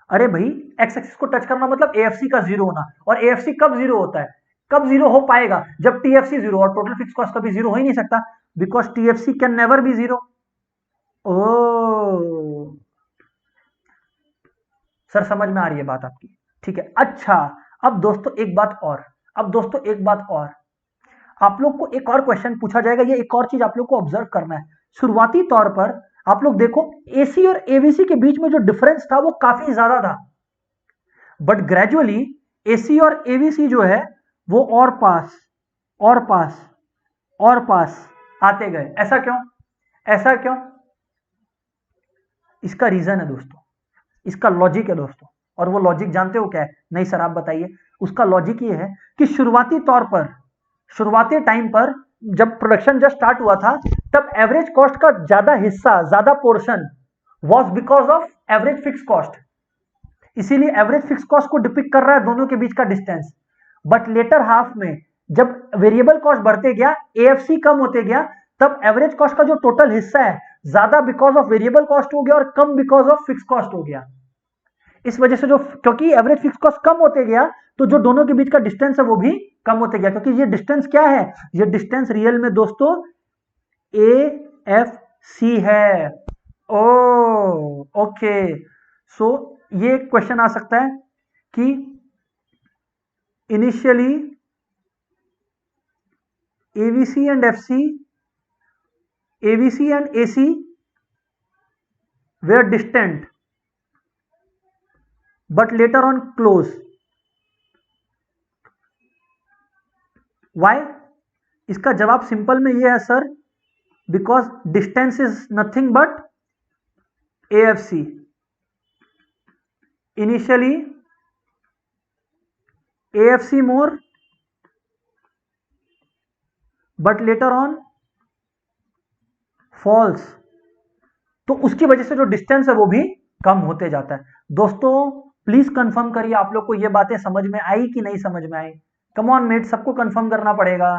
अरे भाई एक्स एक्सिस को टच करना मतलब एएफसी का जीरो होना, और एएफसी कब जीरो होता है, कब जीरो हो पाएगा? जब टीएफसी जीरो, और टोटल फिक्स कॉस्ट कभी जीरो हो ही नहीं सकता, because TFC can never be zero. Oh sir समझ में आ रही है बात आपकी, ठीक है। अच्छा अब दोस्तों एक बात और, आप लोग को एक और क्वेश्चन पूछा जाएगा, ये एक और चीज आप लोग को ऑब्जर्व करना है। शुरुआती तौर पर आप लोग देखो एसी और एवीसी के बीच में जो डिफरेंस था वो काफी ज्यादा था, बट ग्रेजुअली एसी और एवीसी जो है वो और पास आते गए। ऐसा क्यों? इसका रीजन है दोस्तों, इसका लॉजिक है दोस्तों, और वो लॉजिक जानते हो क्या है? नहीं सर आप बताइए। उसका लॉजिक ये है कि शुरुआती टाइम पर जब प्रोडक्शन जस्ट स्टार्ट हुआ था, तब एवरेज कॉस्ट का ज्यादा portion was because of average fix cost, इसीलिए एवरेज फिक्स कॉस्ट को डिपिक्ट कर रहा है दोनों के बीच का डिस्टेंस। बट लेटर हाफ में जब वेरिएबल कॉस्ट बढ़ते गया, एएफसी कम होते गया, तब एवरेज कॉस्ट का जो टोटल हिस्सा है ज्यादा बिकॉज ऑफ वेरिएबल कॉस्ट हो गया और come because of fix cost हो गया। इस वजह से जो, क्योंकि एवरेज फिक्स कॉस्ट कम होते गया तो जो दोनों के बीच का डिस्टेंस है वो भी कम होते गया, क्योंकि ये डिस्टेंस क्या है? ये डिस्टेंस रियल में दोस्तों एएफसी है। ओ ओके, सो ये क्वेश्चन आ सकता है कि initially AVC and FC, AVC and AC were distant but later on close. Why? इसका जवाब सिंपल में ये है sir, because distance is nothing but AFC. Initially AFC more but later on falls, तो उसकी वजह से जो डिस्टेंस है वो भी कम होते जाता है। दोस्तों प्लीज कंफर्म करिए आप लोग को ये बातें समझ में आई कि नहीं समझ में आई? कम ऑन मेट, सबको कंफर्म करना पड़ेगा।